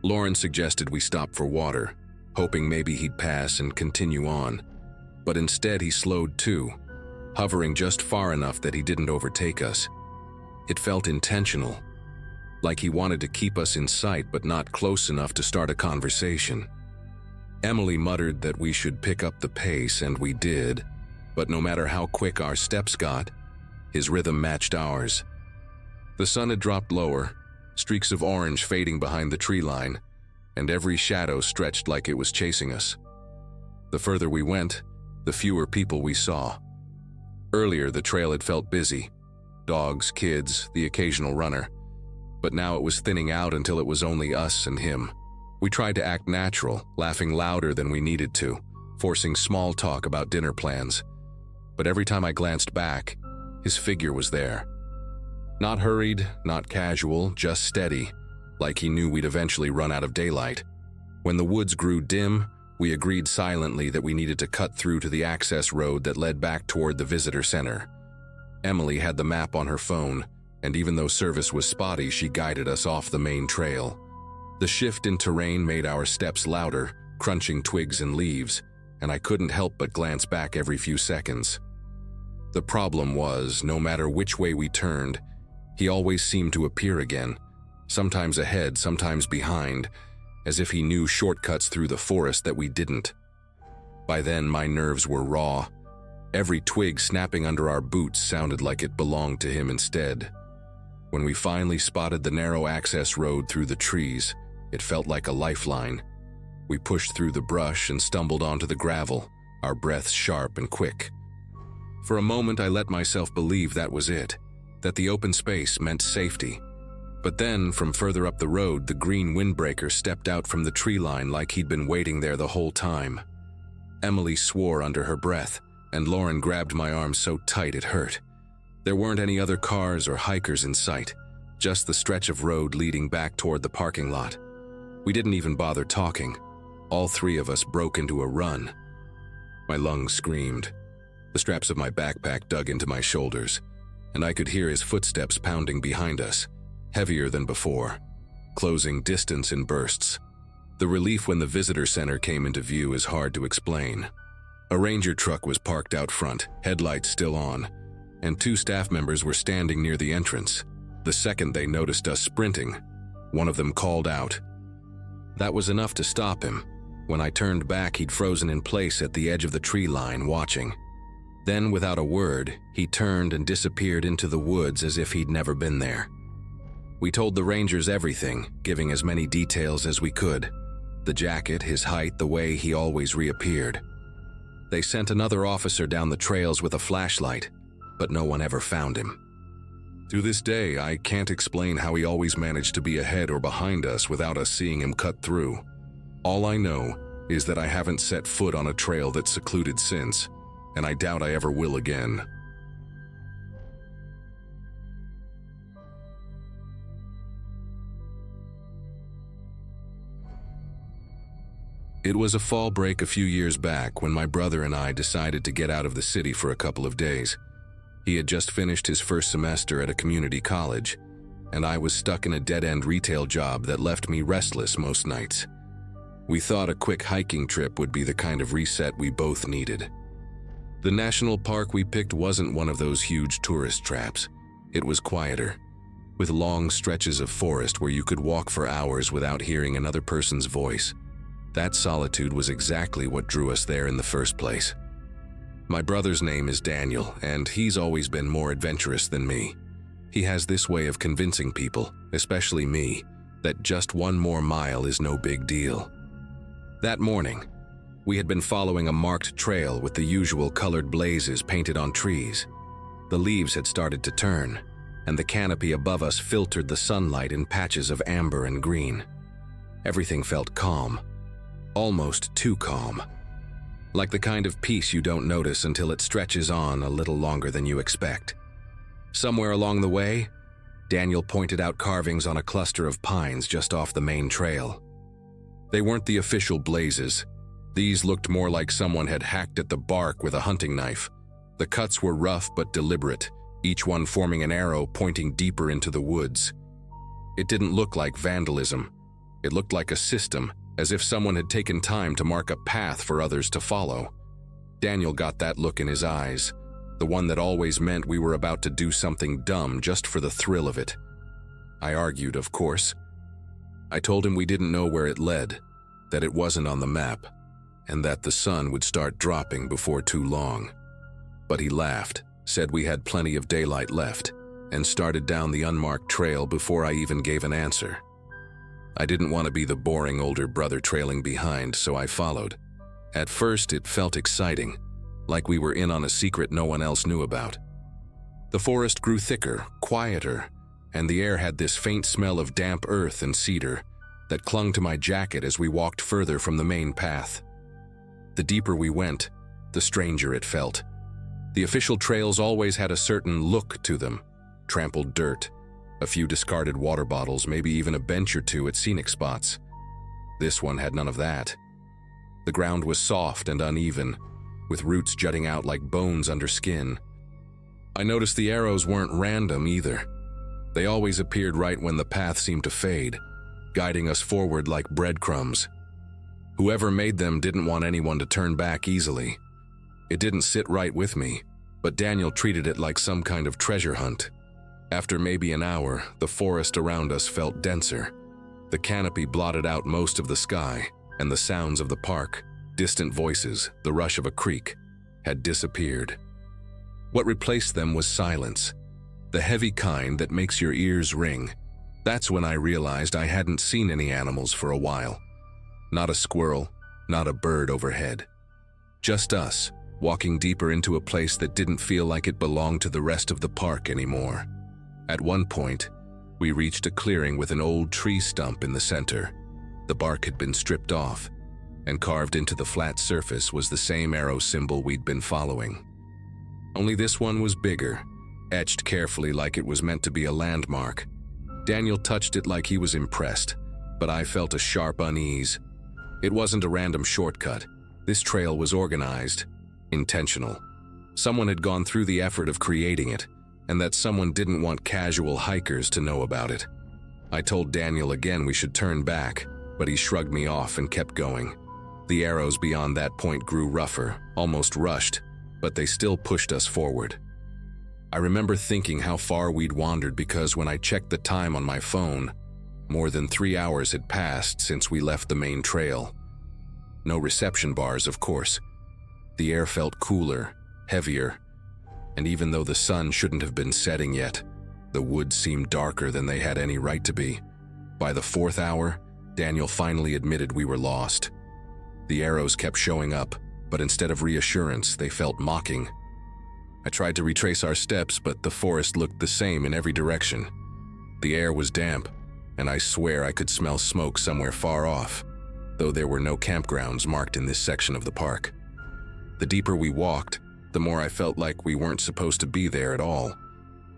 Lauren suggested we stop for water, hoping maybe he'd pass and continue on, but instead he slowed too, hovering just far enough that he didn't overtake us. It felt intentional, like he wanted to keep us in sight but not close enough to start a conversation. Emily muttered that we should pick up the pace, and we did, but no matter how quick our steps got, his rhythm matched ours. The sun had dropped lower, streaks of orange fading behind the tree line, and every shadow stretched like it was chasing us. The further we went, the fewer people we saw. Earlier, the trail had felt busy. Dogs, kids, the occasional runner. But now it was thinning out until it was only us and him. We tried to act natural, laughing louder than we needed to, forcing small talk about dinner plans. But every time I glanced back, his figure was there. Not hurried, not casual, just steady, like he knew we'd eventually run out of daylight. When the woods grew dim, we agreed silently that we needed to cut through to the access road that led back toward the visitor center. Emily had the map on her phone, and even though service was spotty, she guided us off the main trail. The shift in terrain made our steps louder, crunching twigs and leaves, and I couldn't help but glance back every few seconds. The problem was, no matter which way we turned, he always seemed to appear again, sometimes ahead, sometimes behind, as if he knew shortcuts through the forest that we didn't. By then, my nerves were raw. Every twig snapping under our boots sounded like it belonged to him instead. When we finally spotted the narrow access road through the trees, it felt like a lifeline. We pushed through the brush and stumbled onto the gravel, our breaths sharp and quick. For a moment, I let myself believe that was it, that the open space meant safety. But then, from further up the road, the green windbreaker stepped out from the tree line like he'd been waiting there the whole time. Emily swore under her breath, and Lauren grabbed my arm so tight it hurt. There weren't any other cars or hikers in sight, just the stretch of road leading back toward the parking lot. We didn't even bother talking. All three of us broke into a run. My lungs screamed. The straps of my backpack dug into my shoulders, and I could hear his footsteps pounding behind us, heavier than before, closing distance in bursts. The relief when the visitor center came into view is hard to explain. A ranger truck was parked out front, headlights still on, and 2 staff members were standing near the entrance. The second they noticed us sprinting, one of them called out. That was enough to stop him. When I turned back, he'd frozen in place at the edge of the tree line, watching. Then, without a word, he turned and disappeared into the woods as if he'd never been there. We told the rangers everything, giving as many details as we could. The jacket, his height, the way he always reappeared. They sent another officer down the trails with a flashlight, but no one ever found him. To this day, I can't explain how he always managed to be ahead or behind us without us seeing him cut through. All I know is that I haven't set foot on a trail that's secluded since, and I doubt I ever will again. It was a fall break a few years back when my brother and I decided to get out of the city for a couple of days. He had just finished his first semester at a community college, and I was stuck in a dead-end retail job that left me restless most nights. We thought a quick hiking trip would be the kind of reset we both needed. The national park we picked wasn't one of those huge tourist traps. It was quieter, with long stretches of forest where you could walk for hours without hearing another person's voice. That solitude was exactly what drew us there in the first place. My brother's name is Daniel, and he's always been more adventurous than me. He has this way of convincing people, especially me, that just 1 more mile is no big deal. That morning, we had been following a marked trail with the usual colored blazes painted on trees. The leaves had started to turn, and the canopy above us filtered the sunlight in patches of amber and green. Everything felt calm, almost too calm. Like the kind of peace you don't notice until it stretches on a little longer than you expect. Somewhere along the way, Daniel pointed out carvings on a cluster of pines just off the main trail. They weren't the official blazes. These looked more like someone had hacked at the bark with a hunting knife. The cuts were rough but deliberate, each one forming an arrow pointing deeper into the woods. It didn't look like vandalism. It looked like a system, as if someone had taken time to mark a path for others to follow. Daniel got that look in his eyes, the one that always meant we were about to do something dumb just for the thrill of it. I argued, of course. I told him we didn't know where it led, that it wasn't on the map, and that the sun would start dropping before too long. But he laughed, said we had plenty of daylight left, and started down the unmarked trail before I even gave an answer. I didn't want to be the boring older brother trailing behind, so I followed. At first, it felt exciting, like we were in on a secret no one else knew about. The forest grew thicker, quieter, and the air had this faint smell of damp earth and cedar that clung to my jacket as we walked further from the main path. The deeper we went, the stranger it felt. The official trails always had a certain look to them: trampled dirt, a few discarded water bottles, maybe even a bench or two at scenic spots. This one had none of that. The ground was soft and uneven, with roots jutting out like bones under skin. I noticed the arrows weren't random either. They always appeared right when the path seemed to fade, guiding us forward like breadcrumbs. Whoever made them didn't want anyone to turn back easily. It didn't sit right with me, but Daniel treated it like some kind of treasure hunt. After maybe an hour, the forest around us felt denser. The canopy blotted out most of the sky, and the sounds of the park, distant voices, the rush of a creek, had disappeared. What replaced them was silence, the heavy kind that makes your ears ring. That's when I realized I hadn't seen any animals for a while. Not a squirrel, not a bird overhead. Just us, walking deeper into a place that didn't feel like it belonged to the rest of the park anymore. At one point, we reached a clearing with an old tree stump in the center. The bark had been stripped off, and carved into the flat surface was the same arrow symbol we'd been following. Only this one was bigger, etched carefully like it was meant to be a landmark. Daniel touched it like he was impressed, but I felt a sharp unease. It wasn't a random shortcut. This trail was organized, intentional. Someone had gone through the effort of creating it, and that someone didn't want casual hikers to know about it. I told Daniel again we should turn back, but he shrugged me off and kept going. The arrows beyond that point grew rougher, almost rushed, but they still pushed us forward. I remember thinking how far we'd wandered because when I checked the time on my phone, more than 3 hours had passed since we left the main trail. No reception bars, of course. The air felt cooler, heavier, and even though the sun shouldn't have been setting yet, the woods seemed darker than they had any right to be. By the 4th hour, Daniel finally admitted we were lost. The arrows kept showing up, but instead of reassurance, they felt mocking. I tried to retrace our steps, but the forest looked the same in every direction. The air was damp, and I swear I could smell smoke somewhere far off, though there were no campgrounds marked in this section of the park. The deeper we walked, the more I felt like we weren't supposed to be there at all,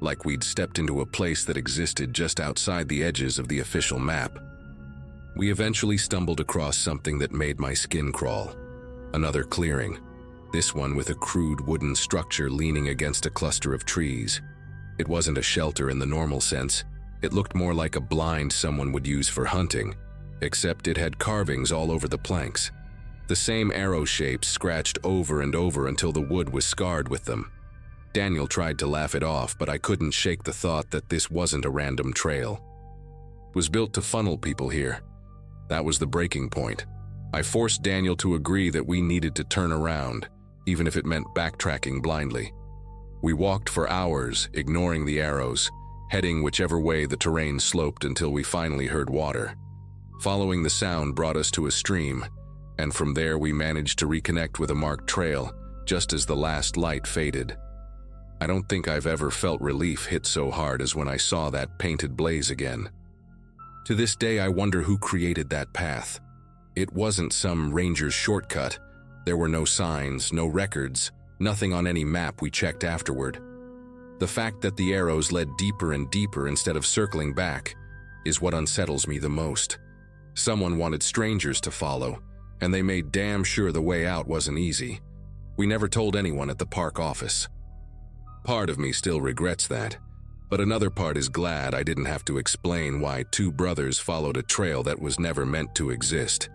like we'd stepped into a place that existed just outside the edges of the official map. We eventually stumbled across something that made my skin crawl. Another clearing, this one with a crude wooden structure leaning against a cluster of trees. It wasn't a shelter in the normal sense. It looked more like a blind someone would use for hunting, except it had carvings all over the planks. The same arrow shapes scratched over and over until the wood was scarred with them. Daniel tried to laugh it off, but I couldn't shake the thought that this wasn't a random trail. It was built to funnel people here. That was the breaking point. I forced Daniel to agree that we needed to turn around, even if it meant backtracking blindly. We walked for hours, ignoring the arrows, heading whichever way the terrain sloped until we finally heard water. Following the sound brought us to a stream, and from there we managed to reconnect with a marked trail, just as the last light faded. I don't think I've ever felt relief hit so hard as when I saw that painted blaze again. To this day, I wonder who created that path. It wasn't some ranger's shortcut. There were no signs, no records, nothing on any map we checked afterward. The fact that the arrows led deeper and deeper instead of circling back is what unsettles me the most. Someone wanted strangers to follow, and they made damn sure the way out wasn't easy. We never told anyone at the park office. Part of me still regrets that, but another part is glad I didn't have to explain why 2 brothers followed a trail that was never meant to exist.